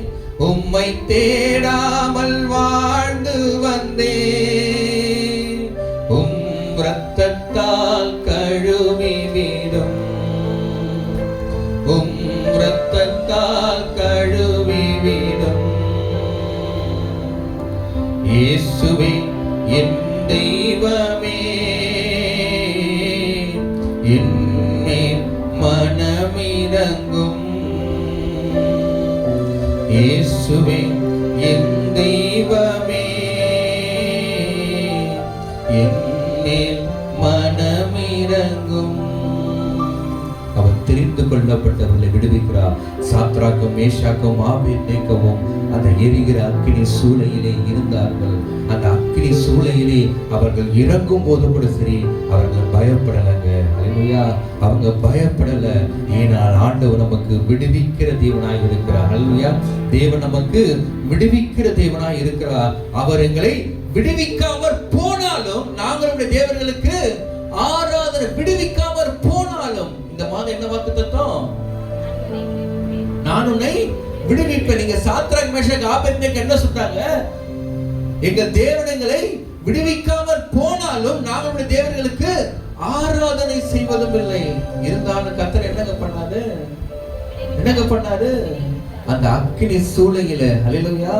உம்மை தேடாமல் வாழ்ந்து வந்தேன், உம் இரத்தத்தால் கழுவி என்மேல் மனமிரங்கும். இயேசுவே என் தெய்வமே, என்மேல் மனமிரங்கும். அவர் தெரிந்து கொள்ளப்பட்டவர்களை விடுவிக்கிறார். சாத்ராக்கும் மேஷாக்கும் ஆபேத்நேகோவும் அந்த எரிகிற அக்கினி சூளையிலே இருந்தார்கள். அந்த அக்கினி சூளையிலே அவர்கள் இறங்கும் போது கூட சரி, அவர்கள் பயப்படலைங்க. அல்லேலூயா, அவங்க பயப்படல. ஏனால் ஆண்டவர் நமக்கு விடுவிக்கிற தேவனாய் இருக்கிறார். அல்லேலூயா, தேவன் நமக்கு விடுவிக்கிற தேவனாய் இருக்கிறார். அவர் எங்களை விடுவிக்காமற் போனாலும், நாங்களுடைய தேவர்களுக்கு ஆராதனை விடுவிக்காமற் போனாலும், இந்த மாதம் என்ன வாக்குத்தத்தம்? நான் உன்னை விடுவிப்பேன். நீங்க சாத்ராக் மேஷாக் ஆபேத்நேகோ என்ன சொல்றாங்க? எங்கள் தேவனங்களை விடுவிக்காமல் போனாலும் நாங்களுடைய தேவர்களுக்கு ஆராதனை செய்வதும் இல்லை. இருந்தாலும் கர்த்தர் என்னங்க பண்ணாரு? அந்த அக்கினி சூளையில, அல்லேலூயா,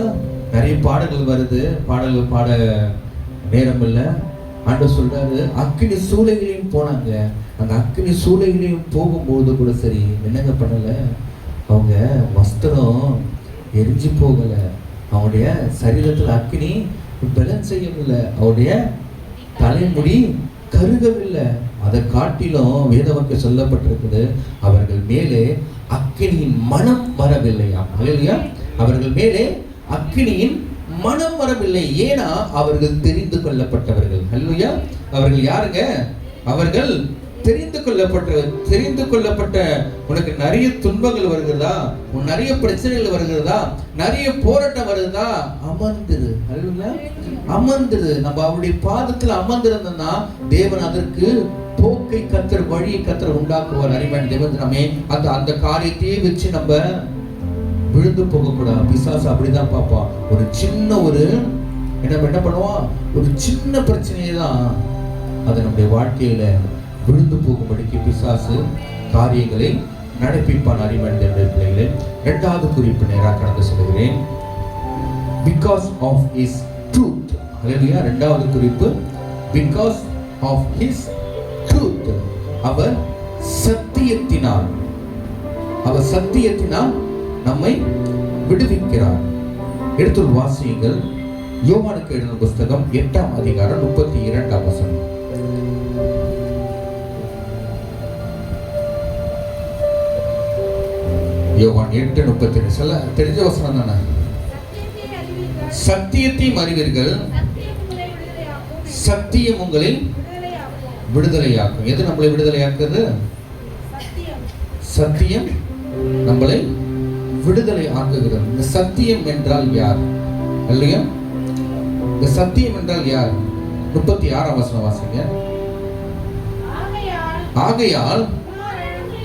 நிறைய பாடல்கள் வருது. பாடல்கள் பாட நேரம் இல்லை. ஆண்டவர் சொல்றாரு, அக்கினி சூளைகளையும் போனாங்க. அந்த அக்கினி சூளைகளையும் போகும்போது கூட சரி, என்னங்க பண்ணல? அவங்க வஸ்திரம் எரிஞ்சு போகல, அவனுடைய சரீரத்தில் அக்கினி பலன் செய்யவில்லை, அவருடைய தலைமுடி கருகவில்லை. அதை காட்டிலும் வேதவாக்கியம் சொல்லப்பட்டிருக்குது, அவர்கள் மேலே அக்கினியின் மனம் வரவில்லையா? அல்லேலூயா, அவர்கள் மேலே அக்கினியின் மனம் வரவில்லை. ஏன்னா அவர்கள் தெரிந்து கொள்ளப்பட்டவர்கள். அல்லேலூயா, அவர்கள் யாருங்க? அவர்கள் தெரிந்து கொள்ளப்பட்ட. உனக்கு நிறைய துன்பங்கள் வருகிறதா, உன் நிறைய பிரச்சனைகள் வருகிறதா, நிறைய போராட்டம் வருகிறதா, அமர்ந்துரு. அல்லேலூயா, அமர்ந்துரு. நம்ம அவருடைய பாதத்தில் அமர்ந்திருந்தோம்னா தேவன் அதற்கு போக்கை கர்த்தர், வழியை கர்த்தர் உண்டாக்குவார். அருமையான தேவனே, அந்த காரியத்தையே வச்சு நம்ம விழுந்து போகக்கூடாது. பிசாசு அப்படிதான் பார்ப்பான். ஒரு சின்ன என்ன பண்ணுவான்? ஒரு சின்ன பிரச்சனையை தான் அது நம்முடைய வாழ்க்கையில விழுந்து போகும்படிக்கு பிசாசு காரியங்களை நடப்பிப்பான். அருமையான பிள்ளைகளே, இரண்டாவது குறிப்பு நேராக கடந்து சொல்கிறேன். Because of his truth. அல்லேலூயா, இரண்டாவது குறிப்பு, because of his truth. அவர் சத்தியத்தினால் நம்மை விடுவிக்கிறார். எடுத்து வாசியுங்கள். யோவானுக்கு எழுதின புஸ்தகம் 8ஆம் அதிகாரம் 32ஆம் வசனம். யோவான் 8:32. சொல்ல தெரிஞ்ச வசனம் தானே? சத்தியத்தையும் அறிவீர்கள், சத்தியம் உங்களை விடுதலையாக்கும். எது நம்மளை விடுதலையாக்குது? சத்தியம் நம்மளை விடுதலை ஆக்குகிறது. இந்த சத்தியம் என்றால் யார்? இல்லையா, இந்த சத்தியம் என்றால் யார்? 36ஆம் வசனம் வாசிங்க. ஆகையால்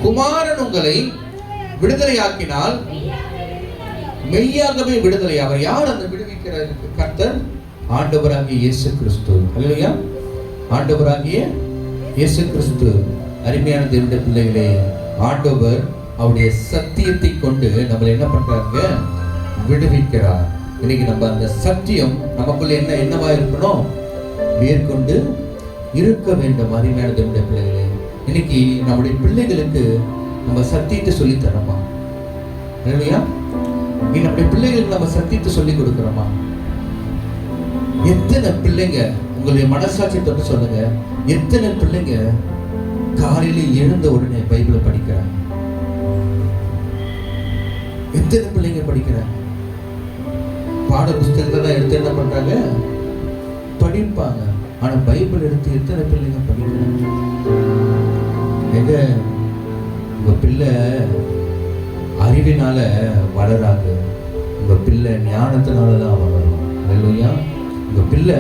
குமாரன் உங்களை விடுதலையாக்கினால் மெய்யாகவே விடுதலை. அவர் யார் அந்த விடுவிக்கிற கர்த்தர்? ஆண்டவராகிய இயேசு கிறிஸ்து. அல்லேலூயா, ஆண்டவராகிய இயேசு கிறிஸ்து. அருமையான தேவனுடைய பிள்ளைகளே, ஆண்டவர் அவருடைய சத்தியத்தை கொண்டு நம்மளை என்ன பண்றாங்க? விடுவிக்கிறார். இன்னைக்கு நம்ம அந்த சத்தியம் நமக்குள்ள என்னவா இருக்கணும்? மேற்கொண்டு இருக்க வேண்டும். அருமையான தேவனுடைய பிள்ளைகளே, இன்னைக்கு நம்முடைய பிள்ளைகளுக்கு நம்ம சத்தியத்தை சொல்லி தரோமா? இல்லையா, நம்முடைய பிள்ளைகளுக்கு நம்ம சத்தியத்தை சொல்லி கொடுக்கிறோமா? எத்தனை பிள்ளைங்க, உங்களுடைய மனசாட்சி தொட்டு சொல்லுங்க, எத்தனை பிள்ளைங்க காலையில எழுந்த உடனே பைபிளை படிக்கிறாங்க? எத்தனை பிள்ளைங்க படிக்கிறாங்க? பாட புஸ்தகத்தை தான் எடுத்து என்ன பண்றாங்க? படிப்பாங்க. ஆனா பைபிள் எடுத்து எத்தனை பிள்ளைங்க படிக்கிறாங்க? எங்க உங்க பிள்ளை அறிவினால வளராது, உங்க பிள்ளை ஞானத்தினாலதான் வளரும். அல்லேலூயா, உங்க பிள்ளை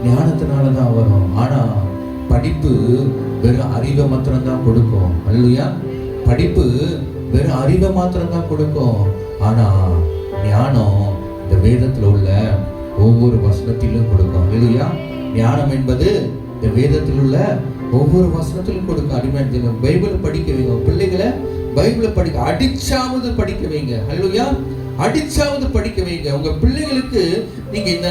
ஞானத்தினாலதான் வரும். ஆனா படிப்பு வெறும் அறிவை மாத்திரம்தான் கொடுக்கும். அல்லேலூயா, படிப்பு வெறும் அறிவை மாத்திரம்தான் கொடுக்கும். ஆனா ஞானம் இந்த வேதத்துல உள்ள ஒவ்வொரு வசனத்திலும் கொடுக்கும். அல்லேலூயா, ஞானம் என்பது இந்த வேதத்தில் உள்ள ஒவ்வொரு வசனத்திலும் கொடுக்கும். அருமையான பைபிளை படிக்க வைங்க பிள்ளைகளை. பைபிளை படிக்க அடிச்சாவது படிக்க வைங்க. அல்லேலூயா, அடிச்சாவது படிக்க வைங்க. உங்க பிள்ளைகளுக்கு நீங்க இந்த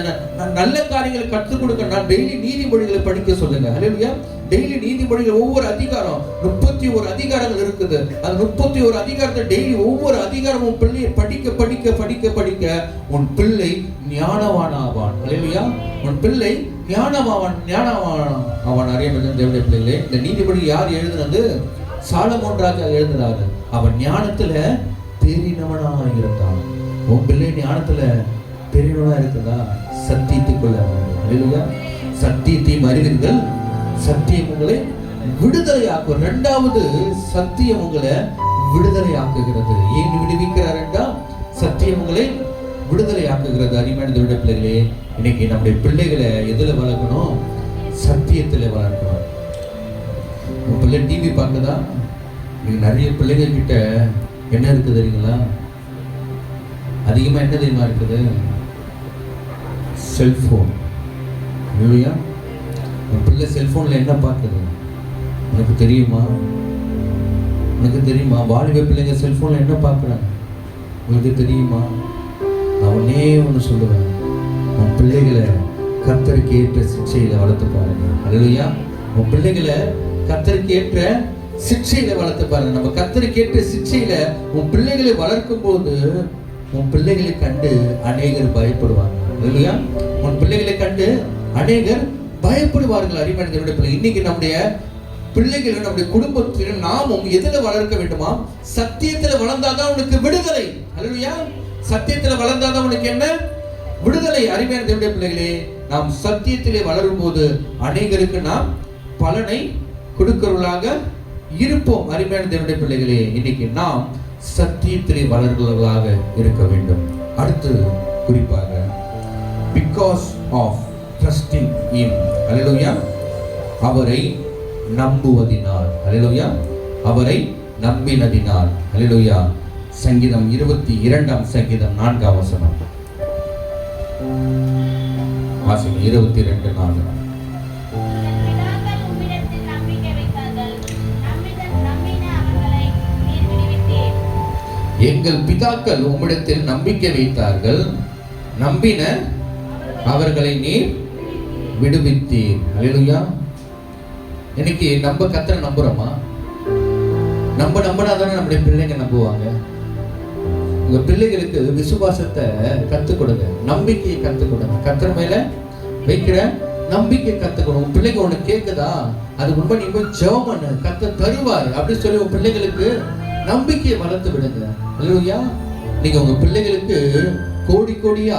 நல்ல காரியங்களை கற்றுக் கொடுக்க டெய்லி நீதிமொழிகளை படிக்க சொல்லுங்க. அல்லேலூயா, டெய்லி நீதிமொழிகள் ஒவ்வொரு அதிகாரம் 31 அதிகாரங்கள் இருக்குது. அந்த 31 அதிகாரத்தை டெய்லி ஒவ்வொரு அதிகாரமும் பிள்ளையை படிக்க படிக்க படிக்க படிக்க உன் பிள்ளை ஞானவானாவான். அல்லேலூயா. உன் பிள்ளை ஞானவான் அறியப்பட்ட தேவனுடைய பிள்ளைகளே, இந்த நீதிபடி யார் எழுதுனது? சாலமோன் ராஜா எழுதுறாரு. அவன் ஞானத்துல பெரியவனா இருந்தான். உன் பிள்ளை ஞானத்துல பெரியவனா இருக்குதா? சத்தியத்துக்குள்ள அல்லேலூயா. சத்தியத்தையும் அறிவீர்கள், சத்தியம் உங்களை விடுதலையாக்கும். இரண்டாவது, சத்தியம் உங்களை விடுதலையாக்குகிறது. ஏன் விடுவிக்கிறார் என்றால் சத்தியம் உங்களை விடுதலையாக்குகிறது. அருமையான தேவனுடைய பிள்ளைகளே, இன்னைக்கு நம்முடைய பிள்ளைகளை எதுல வளர்க்கணும்? சத்தியத்துல வளர்க்கணும். உங்க பிள்ளை டிவி பார்க்குதா? இன்னைக்கு நிறைய பிள்ளைகள் கிட்ட என்ன இருக்குது தெரியுங்களா? அதிகமா என்ன தெரியுமா இருக்குது? செல்போன். இல்லையா? உன் பிள்ளை செல்போன்ல என்ன பார்க்குது? உனக்கு தெரியுமா? உனக்கு தெரியுமா? வாலிப பிள்ளைங்க செல்போன்ல என்ன பார்க்குறாங்க? உனக்கு தெரியுமா? நான் ஒன்னே ஒன்று சொல்லுவேன், உன் பிள்ளைகளை கர்த்தருக்கு ஏற்ற சிக்ஷையில வளர்த்து பாருங்க. அல்லேலூயா. உன் பிள்ளைகளை கர்த்தருக்கு ஏற்ற சிக்ஷையில வளர்த்து பாருங்க. நம்ம கர்த்தருக்கு ஏற்ற சிக்ஷையில உன் பிள்ளைகளை வளர்க்கும் போது உன் பிள்ளைகளை கண்டு அநேகர் பயப்படுவாங்க. அல்லேலூயா. உன் பிள்ளைகளை கண்டு அநேகர் பயப்படுவார்கள். அருமையான தேவனுடைய பிள்ளை, இன்னைக்கு நம்முடைய பிள்ளைகள் நம்முடைய குடும்பத்தில் நாமும் எதுல வளர்க்க வேண்டுமா? சத்தியத்துல வளர்ந்தாதான் உனக்கு விடுதலை. அல்லேலூயா. சத்தியத்துல வளர்ந்தாதான் உனக்கு என்ன? விடுதலை. அருமையான தேவனுடைய பிள்ளைகளே, நாம் சத்தியத்திலே வளரும் போது அநேகருக்கு நாம் பலனை கொடுக்கிறவர்களாக இருப்போம். அருமையான தேவனுடைய பிள்ளைகளே, இன்னைக்கு நாம் சத்தியத்திலே வளர்கிறவர்களாக இருக்க வேண்டும். அடுத்து குறிப்பாக because of trusting him. அல்லேலூயா. அவரை நம்புவதினால். அல்லேலூயா. அவரை நம்பினதினால். அல்லேலூயா. சங்கீதம் 22 சங்கீதம் 4 வசனம். வாசிங்க 22:4. எங்கள் பிதாக்கள் உம்மிடத்தில் நம்பிக்கை வைத்தார்கள், நம்பின அவர்களை நீர் விடுவித்தீர். அல்லேலூயா. இன்னைக்கு நம்ம கர்த்தரை நம்புறோமா? நம்பினாதானே நம்முடைய பிள்ளைங்க நம்புவாங்க. உங்க பிள்ளைகளுக்கு விசுவாசத்தை கத்துக் கொடுங்க, நம்பிக்கையை கத்துக் கொடுங்க. கர்த்தர் மேல வைக்கிற நம்பிக்கை கத்துக்கணும். உன் பிள்ளைங்க ஒண்ணு கேக்குதா, அது உண்மை, நீ போய் ஜெபம் பண்ணு, கர்த்தர் தருவார் அப்படின்னு சொல்லி உன் பிள்ளைகளுக்கு நம்பிக்கையை வளர்த்து விடுங்க. அல்லேலூயா. நீங்க உங்க பிள்ளைகளுக்கு கோடி கோடியா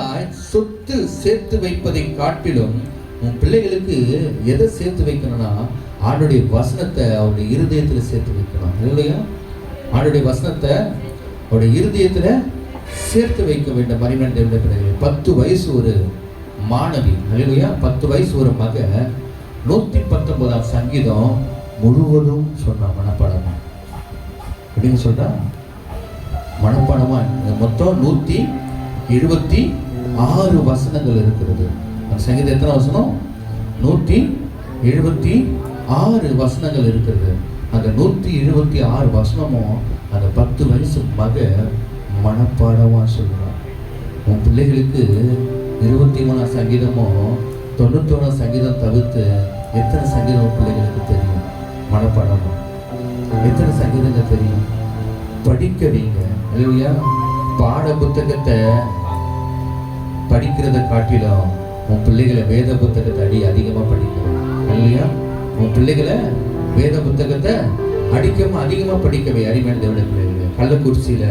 சொத்து சேர்த்து வைப்பதை காட்டிலும் உன் பிள்ளைகளுக்கு எதை சேர்த்து வைக்கணும்னா ஆண்டுடைய வசனத்தை அவருடைய இருதயத்துல சேர்த்து வைக்கணும். அல்லேலூயா. ஆண்டுடைய வசனத்தை அவருடைய இருதயத்துல சேர்த்து வைக்க வேண்டும். அருமையான தேவனுடைய பிள்ளைகளே, 10 வயசு ஒரு மாணவி, அல்லேலூயா, 10 வயசு ஒரு மக 119 சங்கீதம் முழுவதும் சொன்னா மனப்பாடமா. எப்படின்னு சொல்றா? மனப்பாடமா. மொத்தம் 176 வசனங்கள் இருக்கிறது. அந்த சங்கீதம் எத்தனை வசனம்? 176 வசனங்கள் இருக்கிறது. அந்த 176 வசனமும் அந்த 10 வயசு மக மனப்பாடமா சொல்றான். உன் பிள்ளைகளுக்கு 23 சங்கீதமும் 91 சங்கீதம் தவிர்த்து எத்தனை சங்கீதம் உன் பிள்ளைகளுக்கு தெரியும்? மனப்பாடமா. எத்தனை சங்கீதங்கள் தெரியும்? படிக்க வைங்க. இல்லையா? பாட புத்தகத்தை படிக்கிறத காட்டிலும் உன் பிள்ளைகளை வேத புத்தகத்தை அதிகமா படிக்கணும். இல்லையா? உன் பிள்ளைகளை வேத புத்தகத்தை அதிகமா படிக்கவே. அருமையான தேவனுடைய பிள்ளைகளே, கள்ளக்குறிச்சியில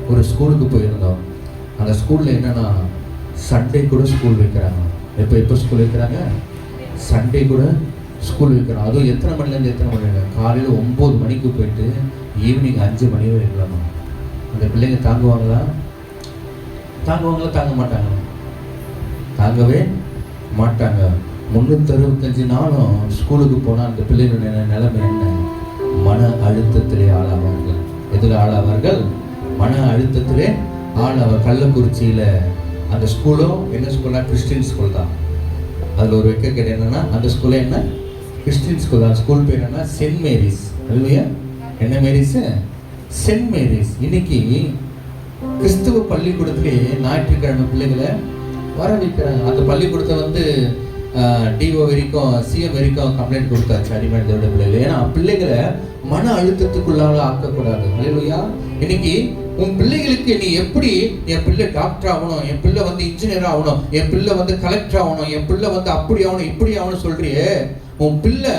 ஒரு ஸ்கூலுக்கு போயிருந்தோம். அந்த ஸ்கூல்ல என்னன்னா சண்டே கூட ஸ்கூல் வைக்கிறாங்க. எப்போ ஸ்கூல் வைக்கிறாங்க? சண்டே கூட ஸ்கூல் வைக்கிறாங்க. அதுவும் எத்தனை மணிலேருந்து எத்தனை மணி? காலையில் 9 மணிக்கு போயிட்டு ஈவினிங் 5 மணி வரை இருக்கலாமா? அந்த பிள்ளைங்க தாங்குவாங்களா? தாங்க மாட்டாங்க. தாங்கவே மாட்டாங்க. 365 நாளும் ஸ்கூலுக்கு போனால் அந்த பிள்ளைகளுடைய நிலைமை என்ன? மன அழுத்தத்திலே ஆளாவார்கள். எதில் ஆளாவார்கள்? மன அழுத்தத்திலே ஆளாவார். கள்ளக்குறிச்சியில அந்த ஸ்கூலும் என்ன ஸ்கூல்னா கிறிஸ்டின் ஸ்கூல் தான். அதில் ஒரு வைக்க என்னன்னா அந்த ஸ்கூல்ல என்ன? கிறிஸ்டின் ஸ்கூல் தான். ஸ்கூல் பேர் என்னன்னா சென்ட் மேரிஸ். இல்லையா? என்ன மேரிஸ்? Send Mary's. இன்னைக்கு கிறிஸ்துவ பள்ளிக்கூடத்திலே ஞாயிற்றுக்கிழமை பிள்ளைகளை வர வைக்கிறாங்க. அந்த பள்ளிக்கூடத்தை டிஓ வரைக்கும் சிஎம் வரைக்கும் கம்ப்ளைண்ட் கொடுத்தாச்சு அடிமையான தேவனுடைய பிள்ளைகள். ஏன்னா பிள்ளைகளை மன அழுத்தத்துக்குள்ளால ஆக்கக்கூடாது. அல்லேலூயா. இன்னைக்கு உன் பிள்ளைகளுக்கு நீ எப்படி என் பிள்ளை டாக்டர் ஆகணும், என் பிள்ளை வந்து இன்ஜினியர் ஆகணும், என் பிள்ளை வந்து கலெக்டர் ஆகணும், என் பிள்ளை வந்து அப்படி ஆகணும் இப்படி ஆகணும் சொல்றியே, உன் பிள்ளை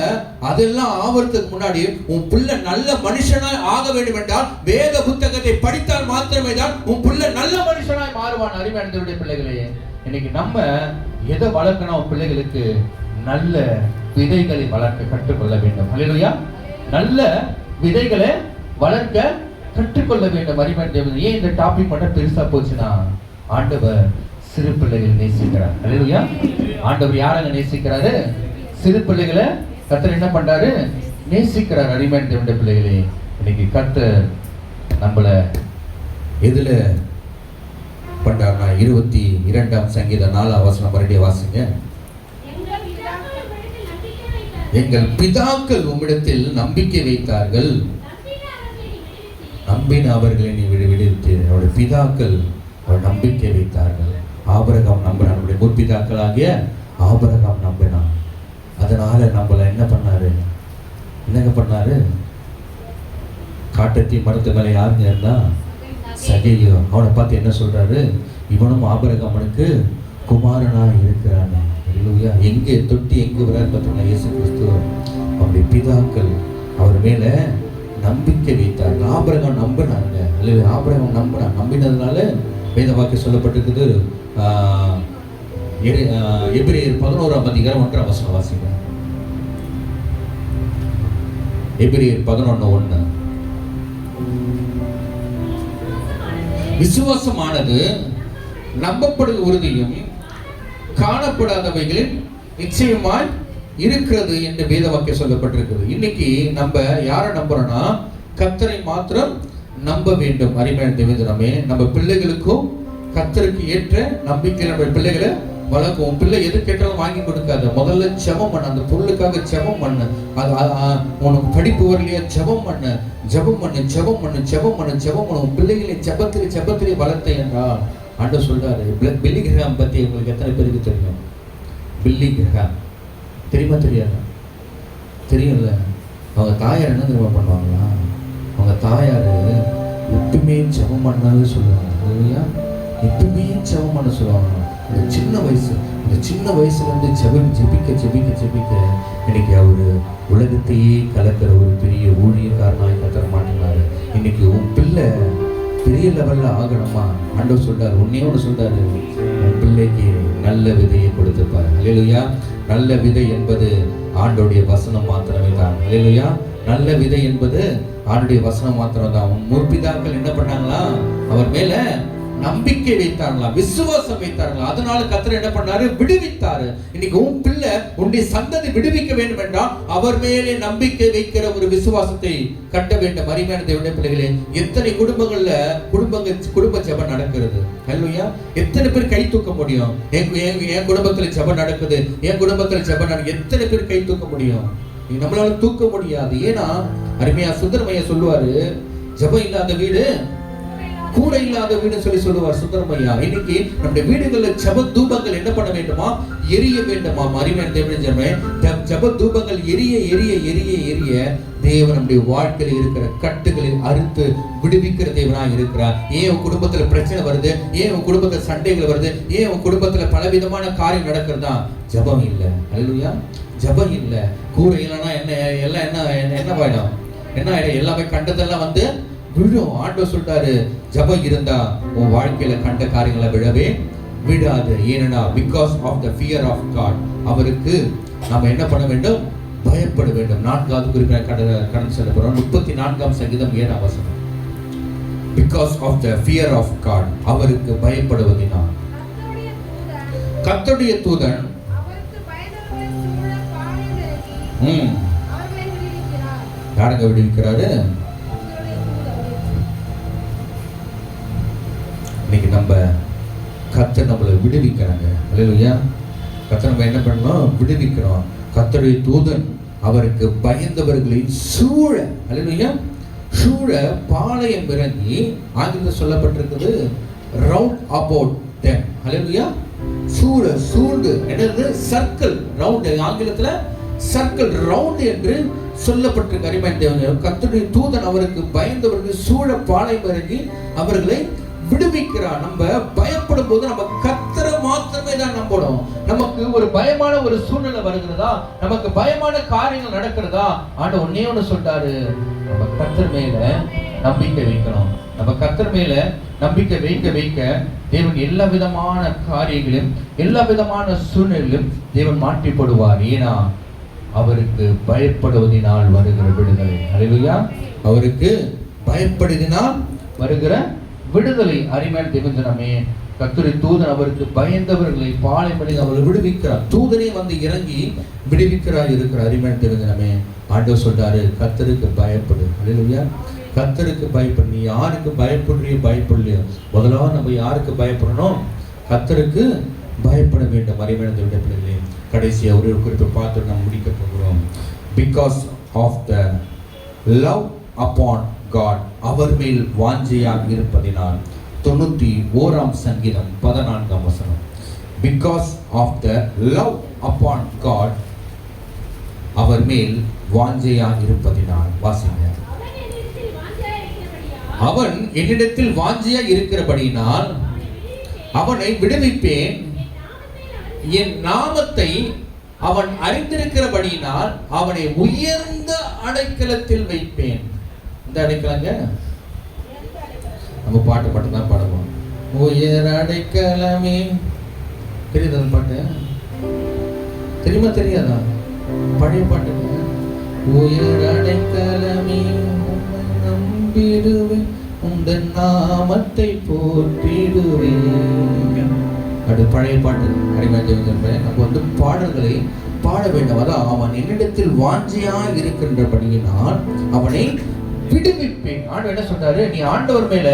அதெல்லாம் ஆவறதுக்கு முன்னாடி உன் பிள்ளை நல்ல மனுஷனாய் ஆக வேண்டும் என்றால் வேத புத்தகத்தை படித்தால் மாத்திரமே தான் உன் பிள்ளை நல்ல மனுஷனாய் மாறுவான். அருமையான தேவனுடைய பிள்ளைகளே, இன்னைக்கு நம்ம எதை வளர்க்கணும்? உன் பிள்ளைகளுக்கு நல்ல விதைகளை வளர்க்க கற்றுக்கொள்ள வேண்டும். அல்லேலூயா. நல்ல விதைகளை வளர்க்க கற்றுக்கொள்ள வேண்டும். அருமையான தேவன், ஏன் இந்த டாபிக் மட்டும் பெருசா போச்சுன்னா, ஆண்டவர் சிறு பிள்ளைகளை நேசிக்கிறார். அல்லேலூயா. ஆண்டவர் யாரங்க நேசிக்கிறாரு? சிறு பிள்ளைகளை கர்த்தர் என்ன பண்றாரு? நேசிக்கிறார். அருமையான தேவனுடைய பிள்ளைகளே, இன்னைக்கு கர்த்தர் நம்மள எதுல பண்றாருன்னா 22ஆம் சங்கீதம் 4ஆம் வசனம் மறுபடியும் வாசிங்க. எங்கள் பிதாக்கள் உம்மிடத்தில் நம்பிக்கை வைத்தார்கள், நம்பின அவர்களை நீ விடுவித்து. அவருடைய பிதாக்கள் அவர் நம்பிக்கை வைத்தார்கள். ஆபிரகாம் நம்பினான், நம்முடைய முற்பிதாக்களாகிய ஆபிரகாம் நம்பினான். அதனால நம்மள என்ன பண்ணாரு? என்னங்க பண்ணாரு? காட்டத்தி மரத்து மேல யாருங்க இருந்தா? சகேயு. அவனை பார்த்து என்ன சொல்றாரு? இவனும் ஆபிரகாமனுக்கு குமாரனா இருக்கிறான். எங்கே தொட்டி எங்க வராரு பார்த்தீங்கன்னா இயேசு கிறிஸ்து. அவருடைய பிதாக்கள் அவர் மேல நம்பிக்கை வைத்தார்கள். ஆபிரகாம் நம்பினாங்க. அல்லது ஆபிரகாம் நம்பினதுனால வேத வாக்கியம் சொல்லப்பட்டிருக்குது. எபிரேயர் 11ஆம் அதிகாரம் 1ஆம் வசனம் வாசிங்க. எபிரேயர் 11:1. விசுவாசமானது நம்பப்படுகிற உறுதியும் காணப்படாதவைகளின் நிச்சயமாய் இருக்கிறது என்று வேத வாக்கியம் சொல்லப்பட்டிருக்கிறது. இன்னைக்கு நம்ம யாரை நம்புறோம்னா கர்த்தரை மாத்திரம் நம்ப வேண்டும். அருமையான தேவனே, நம்ம பிள்ளைகளுக்கும் கர்த்தருக்கு ஏற்ற நம்பிக்கை நம்ம பிள்ளைகளை வளர்க்கும். உன் பிள்ளை எது கேட்டாலும் வாங்கி கொடுக்காத. முதல்ல ஜெபம் பண்ண, அந்த பொருளுக்காக ஜெபம் பண்ண. உனக்கு படிப்பு வரலையா? ஜெபம் பண்ண, ஜெபம் பண்ணு, ஜெபம் பண்ணு, ஜெபம் பண்ணு, ஜெபம் பண்ணு. உன் பிள்ளைகளை ஜெபத்திலே வளர்த்த என்றால் ஆண்டவர் சொல்றாரு. பில்லி கிரஹாம் பத்தி உங்களுக்கு எத்தனை பேருக்கு தெரியும்? பில்லி கிரஹாம் தெரியுமா? தெரியாதா? தெரியும்ல. அவங்க தாயார் என்ன தெரியுமா பண்ணுவாங்களா? அவங்க தாயார் எப்பவுமே ஜெபம் பண்ணாலும் சொல்லுவாங்க. இல்லையா? எப்பவுமே ஜெபம் பண்ண சொல்லுவாங்க. இந்த சின்ன வயசுல இருந்து ஜெபிக்க இன்னைக்கு அவரு உலகத்தையே கலக்கிற ஒரு பெரிய ஊழியக்காரனாய் கத்தர மாட்டினாரு. இன்னைக்கு உன் பிள்ளை பெரிய லெவல்ல ஆகணுமா? ஆண்டவர் சொல்றாரு, உன்னே ஒன்று சொல்றாரு, உன் பிள்ளைக்கு நல்ல விதையை கொடுத்துப்பாரு. அல்லேலூயா. நல்ல விதை என்பது ஆண்டோடைய வசனம் மாத்திரமே தான். அல்லேலூயா. நல்ல விதை என்பது ஆண்டோடைய வசனம் மாத்திரம் தான். உன் முற்பிதாக்கள் என்ன பண்ணாங்களா? அவர் மேல நம்பிக்கை வைத்தார்களா, விசுவாசம் வைத்தார்களா. அதனால கர்த்தர் என்ன பண்ணாரு? விடுவித்தாரு. இன்னைக்கு உன் பிள்ளை உன்னுடைய சந்ததி விடுவிக்க வேண்டும் என்றால் அவர் மேலே நம்பிக்கை வைக்கிற ஒரு விசுவாசத்தை கட்ட வேண்டும். அருமையான தேவனுடைய பிள்ளைகளே, எத்தனை குடும்ப ஜெபம் நடக்கிறது. அல்லேலூயா. எத்தனை பேர் கை தூக்க முடியும்? என் குடும்பத்துல ஜெபம் நடக்குது, என் குடும்பத்துல ஜெபம் நடக்குது. எத்தனை பேர் கை தூக்க முடியும்? நம்மளால தூக்க முடியாது. ஏன்னா அருமையா சுந்தரமையா சொல்லுவாரு, ஜெபம் இல்லாத வீடு கூரை இல்லாத வீடு சொல்லுவார் சுந்தரமையா. இன்னைக்கு நம்முடைய வீடுகள்ல ஜெப தூபங்கள் என்ன பண்ண வேண்டுமா? எரிய வேண்டுமா? அருமையான தேவனே, ஜெப தூபங்கள் எரிய தேவன் நம்முடைய வாழ்க்கையில் இருக்கிற கட்டுகளை அறுத்து விடுவிக்கிற தேவனாக இருக்கிறார். ஏன் உன் குடும்பத்துல பிரச்சனை வருது? ஏன் உன் குடும்பத்துல சண்டைகள் வருது? ஏன் உன் குடும்பத்துல பலவிதமான காரியம் நடக்கிறதா? ஜெபம் இல்லை. அல்லேலூயா. ஜெபம் இல்லை. கூரை இல்லைன்னா என்ன ஆயிடும்? என்ன ஆயிடும்? எல்லாமே கண்டதெல்லாம் வந்து விழும். ஆண்டவர் சொல்றாரு, ஜெபம் இருந்தா உன் வாழ்க்கையில கண்ட காரியங்களை விழவே விடாது. ஏன்னா because of the fear of God. அவருக்கு நாம என்ன பண்ண வேண்டும்? பயப்பட வேண்டும். 4வது குறிப்பிட்ட கடந்து செல்ல போறோம். 34ஆம் சங்கீதம் 7ஆம் வசனம். Because of the fear of God. அவருக்கு பயப்படுவதினால் கர்த்தருடைய தூதன் யாருங்க விடுவிக்கிறாரு? இன்னைக்கு நம்ம கர்த்தர் நம்மளை விடுவிக்கிறாங்க. அல்லேலூயா. கர்த்தர் நம்ம என்ன பண்ணணும்? விடுவிக்கிறோம். கர்த்தருடைய தூதன் அவருக்கு பயந்தவர்களை சூழ, அல்லேலூயா, சூழ பாளையம் இறங்கி, ஆங்கிலத்தில் சொல்லப்பட்டிருக்கிறது ரவுண்ட் அபவுட் them. அல்லேலூயா. சூழ்ந்து என்னது சர்க்கிள் ரவுண்ட், ஆங்கிலத்துல சர்க்கிள் ரவுண்ட் என்று சொல்லப்பட்டிருக்க அருமையான தேவன். கர்த்தருடைய தூதன் அவருக்கு பயந்தவர்கள் சூழ பாளையம் இறங்கி அவர்களை விடுவிக்கிறார். நம்ம பயப்படும் போது நம்ம கர்த்தரை மாத்திரமே தான் நம்பணும். நமக்கு ஒரு பயமான ஒரு சூழ்நிலை வருகிறதா, நமக்கு பயமான காரியங்கள் நடக்கிறதா, ஆண்டவர் ஒன்னே ஒண்ணு சொல்றாரு, நம்ம கர்த்தர் மேல நம்பிக்கை வைக்கணும். நம்ம கர்த்தர் மேல நம்பிக்கை வைக்க வைக்க தேவன் எல்லா விதமான காரியங்களும் எல்லா விதமான சூழ்நிலையிலும் தேவன் மாற்றி போடுவார். ஏன்னா அவருக்கு பயப்படுவதனால் வருகிற விடுதலை. அல்லேலூயா. அவருக்கு பயப்படுவதனால் வருகிற விடுதலை. அருமையான தேவன் ஜனமே, கர்த்தருடைய தூதன் அவருக்கு பயந்தவர்களை பாளையமடைந்து அவர்களை விடுவிக்கிறார். தூதனே வந்து இறங்கி விடுவிக்கிறார் இருக்கிற அருமையான தேவன் ஜனமே. ஆண்டவர் சொல்றாரு, கர்த்தருக்கு பயப்படு. அல்லேலூயா. கர்த்தருக்கு பயப்படு. நீ யாருக்கு பயப்படுறியோ பயப்படலையோ, முதலாவது நம்ம யாருக்கு பயப்படணும்? கர்த்தருக்கு பயப்பட வேண்டும். அருமையான தேவனுடைய பிள்ளைகளே, கடைசியாக ஒரு குறிப்பை பார்த்து நாம் முடிக்க போகிறோம். Because of the love upon God, அவர் மேல் வாஞ்சையாக இருப்பதினால். 91ஆம் சங்கீதம் 14ஆம் வசனம். Because of the love upon God, அவர் மேல் வாஞ்சையாக இருப்பதினால். வாசிங்க. அவன் என்னிடத்தில் வாஞ்சையாக இருக்கிறபடியினால் அவனை விடுவிப்பேன், என் நாமத்தை அவன் அறிந்திருக்கிறபடியினால் அவனை உயர்ந்த அடைக்கலத்தில் வைப்பேன். இந்த அடைக்கலங்க நம்ம பாட்டு மட்டும் தான் பாடுவோம். உயர் அடைக்கலமே, தெரியுது அந்த பாட்டு? தெரியுமா தெரியாதா? பழைய பாட்டுங்க. உயர் அடைக்கலமே நம்பிடுவேன், உந்தன் நாமத்தை போற்றிடுவேன். அது பழைய பாட்டு. நம்ம வந்து பாடல்களை பாட வேண்டும். அதான் அவன் என்னிடத்தில் வாஞ்சையா இருக்கின்றபடியினால் அவனை விடுவிப்பேன். ஆண்டவர் என்ன சொல்றாரு? நீ ஆண்டவர் மேல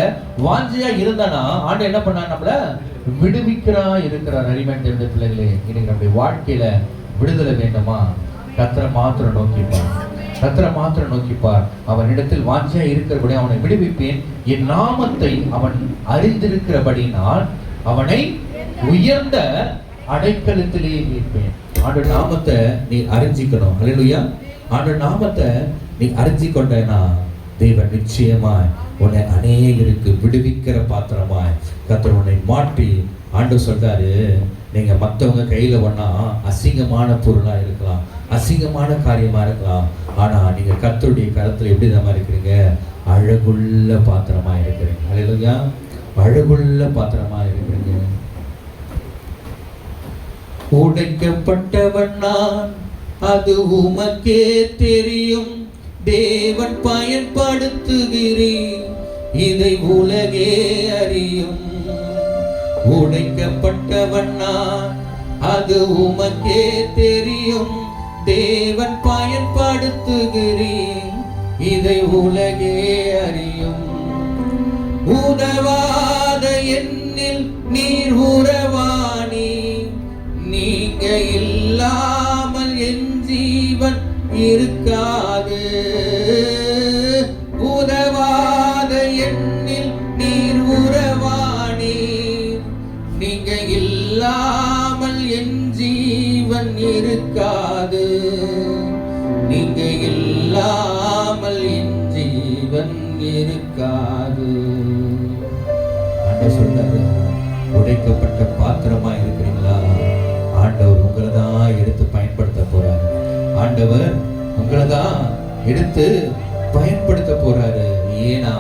வாஞ்சையா இருந்தானா ஆண்டவர் என்ன பண்ணா? நம்மள விடுவிக்கிறா இருக்கிறார். அருமையான தேவனுடைய பிள்ளைகளே, இன்னைக்கு நம்முடைய வாழ்க்கையில விடுதலை வேண்டுமா? கர்த்தரை மாத்திரம் நோக்கிப்பார். கர்த்தரை மாத்திரம் நோக்கிப்பார். அவனிடத்தில் வாஞ்சையா இருக்கிறபடி அவனை விடுவிப்பேன், என் நாமத்தை அவன் அறிந்திருக்கிறபடினால் அவனை உயர்ந்த அடைக்கலத்திலே வைப்பேன். ஆண்டவர் நாமத்தை நீ அறிஞ்சிக்கணும். அல்லேலூயா. ஆண்டவர் நாமத்தை நீ அறிஞ்சிக்கொண்டேனா தேவன் நிச்சயமாய் உன்னை அநேகருக்கு விடுவிக்கிற பாத்திரமாய் கர்த்தர் உன்னை மாற்றி. ஆண்டவர் சொல்றாரு, நீங்க மற்றவங்க கையில ஒண்ணா அசிங்கமான பொருளா இருக்கலாம், அசிங்கமான காரியமா இருக்கலாம், ஆனா நீங்க கர்த்தருடைய கரத்துல எப்படி தான் இருக்கிறீங்க? அழகுள்ள பாத்திரமா இருக்கிறீங்க. அல்லேலூயா. அழகுள்ள பாத்திரமா இருக்கிறீங்க. உடைக்கப்பட்டவன் நான், அது உமக்கே தெரியும், தேவன் பயன்படுத்துகிறேன், இதை உலகே அறியும். உடைக்கப்பட்டவன் நான், அது உமக்கே தெரியும், தேவன் பயன்படுத்துகிறேன், இதை உலகே அறியும். உதவாத என்னில் நீர் உறவானி, நீங்க இல்லாமல் என் ஜீவன் இருக்காது. உதவாத எண்ணில் நீர் உறவானி, நீங்க இல்லாமல் என் ஜீவன் இருக்காது. நீங்க இல்லாமல் என் ஜீவன் இருக்காது. ஆண்டவர் சொல்றாரு, உடைக்கப்பட்ட பாத்திரமா இருக்கிறீங்களா? ஆண்டவர் உங்களை தான் எடுத்து பயன்படுத்த போறாரு. ஆண்டவர் உங்களை தான் எடுத்து பயன்படுத்த போறாரு. ஏன்னா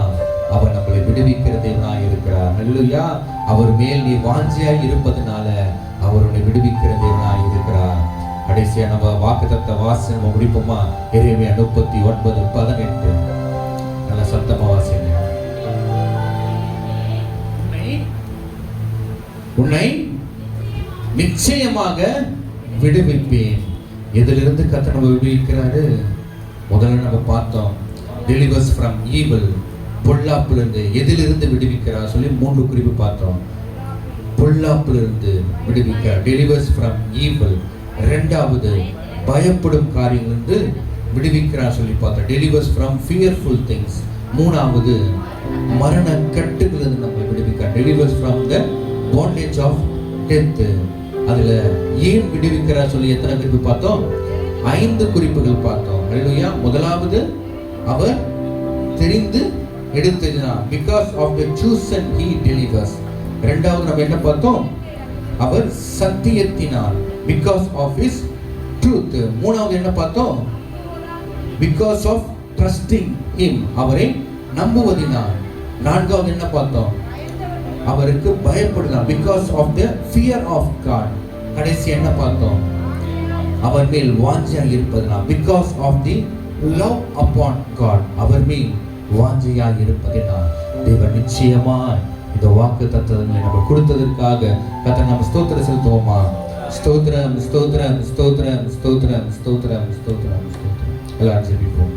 அவர் நம்மளை விடுவிக்கிற தேவனா இருக்கிறார். அல்லேலூயா. அவர் மேல் நீ வாஞ்சையா இருப்பதனால அவர் உன்னை விடுவிக்கிற தேவனா இருக்கிறார். கடைசியா நம்ம வாக்குத்தத்த வாசனை முடிப்போமா? எரேமியா 39:18. நல்ல சத்தமா வாசிங்க. உன்னை நிச்சயமாக விடுவிப்பேன். எதிலிருந்து கர்த்தர் நம்ம விடுவிக்கிறாரு? முதல்ல நம்ம பார்த்தோம், delivers from evil, பொல்லாப்பிலிருந்து. எதிலிருந்து விடுவிக்கிறார் சொல்லி 3 குறிப்பு பார்த்தோம். பொல்லாப்பிலிருந்து விடுவிக்கிறார், delivers from evil. இரண்டாவது, பயப்படும் காரியங்களிலிருந்து விடுவிக்கிறார் சொல்லி பார்த்தோம், delivers from fearful things. மூணாவது, மரண கட்டுகளிலிருந்து நம்மை விடுவிக்கிறார், delivers from the bondage of death. அதுல ஏன் விடுவிக்கிறார் சொல்லி எத்தனை குறிப்பு பார்த்தோம்? 5 குறிப்புகள் பார்த்தோம். ஹல்லேலூயா. முதலாவது, அவர் தெரிந்து எடுத்ததினால், because of the chosen he delivers. இரண்டாவது நம்ம என்ன பார்த்தோம்? அவர் சத்தியத்தினால், because of his truth. மூணாவது என்ன பார்த்தோம்? because of trusting him, அவரை நம்புவதினால். நான்காவது என்ன பார்த்தோம்? அவருக்கு பயப்படுதல், because of the fear of God. கடைசி என்ன பார்த்தோம்? அவர் மேல் வாஞ்சையாக இருப்பதனால், because of the love upon God. அவர் மேல் வாஞ்சையாக இருப்பதனால். தேவன் நிச்சயமாய் இந்த வாக்கு தத்தங்களை நம்ம கொடுத்ததற்காக கர்த்தர் நம்ம ஸ்தோத்திரம் செலுத்துவோமா? ஸ்தோத்திரம், ஸ்தோத்திரம், ஸ்தோத்திரம், ஸ்தோத்திரம், ஸ்தோத்திரம், ஸ்தோத்திரம், ஸ்தோத்திரம். எல்லாரும் ஜெபிப்போம்.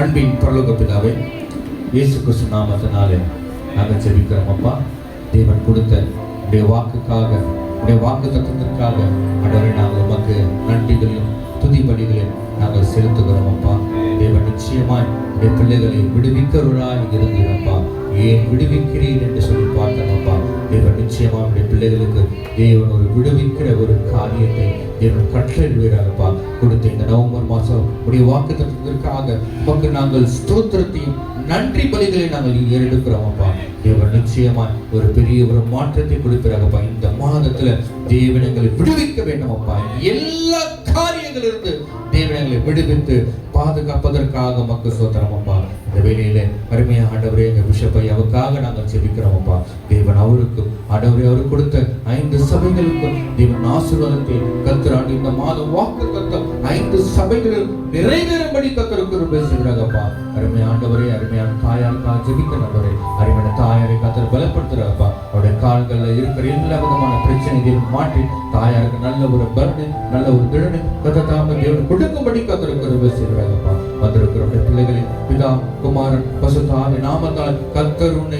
அன்பின் பரலோக பிதாவே, இயேசு கிறிஸ்து நாமத்தினாலே நாங்கள் ஜெபிக்கிறோம் அப்பா. தேவன் கொடுத்த உடைய வாக்குக்காக, உடைய வாக்கு தத்துவத்திற்காக ஆண்டவரே நாங்கள் உமக்கு நன்றிகளையும் துதிபலிகளையும் நாங்கள் செலுத்துகிறோம் அப்பா. தேவன் நிச்சயமாய் உடைய பிள்ளைகளை விடுவிக்கிறவராய் இருந்தீரப்பா. ஏன் விடுவிக்கிறீர் என்று சொல்லி பார்த்தோம் அப்பா. தேவன் நிச்சயமா உடைய பிள்ளைகளுக்கு தேவன் ஒரு விடுவிக்கிற ஒரு காரியத்தை தேவன் கட்டளையிடுவீராகப்பா. கொடுத்த இந்த நவம்பர் மாதம் உடைய வாக்கு தத்துவத்திற்காக உமக்கு நாங்கள் ஸ்தோத்திரத்தையும் நன்றி பலிகளை நாங்கள் ஏறெடுக்கிறோம் அப்பா. தேவன் நிச்சயமா ஒரு பெரிய ஒரு மாற்றத்தை கொடுக்கிறாங்கப்பா. இந்த மாதத்துல தேவன் எங்களை விடுவிக்க வேண்டும் அப்பா. எல்லா காரியங்களிலிருந்து தேவன் எங்களை விடுவித்து பாதுகாப்பதற்காக மக்கள் ஸ்தோத்திரம் அப்பா. இந்த வேளையில அருமையா ஆண்டவரே, எங்க பிஷப் ஐயாவுக்காக நாங்கள் ஜெபிக்கிறோம் அப்பா. தேவன் அவருக்கும் ஆண்டவரே அவர் கொடுத்த 5 சபைகளுக்கும் தேவன் ஆசீர்வாதத்தை கர்த்தர் இந்த மாதம் வாக்கு தத்தம் 5 சபைகளில் நிறைவேறும்படி கர்த்தருக்கு பேசுகிறாங்கப்பா. அருமையா ஆண்டவரே, அருமையான தாயாருக்காக ஜெபிக்கிற ஆண்டவரே, அருமையான தாயாரை கர்த்தர் பலப்படுத்துறாங்கப்பா. அவருடைய கால்களில் இருக்கிற எல்லா விதமான பிரச்சனைகளையும் மாற்றி தாயாருக்கு நல்ல ஒரு பலனை, நல்ல ஒரு திறனை கர்த்தர் தாமே தேவன் கொடுக்கும்படி கர்த்தருக்கு பேசுகிறாங்கப்பா. வந்திருக்கிற பிள்ளைகளின் பிதா, குமாரன், பசுத்த ஆவி நாமத்தால் கர்த்தர் உன்னை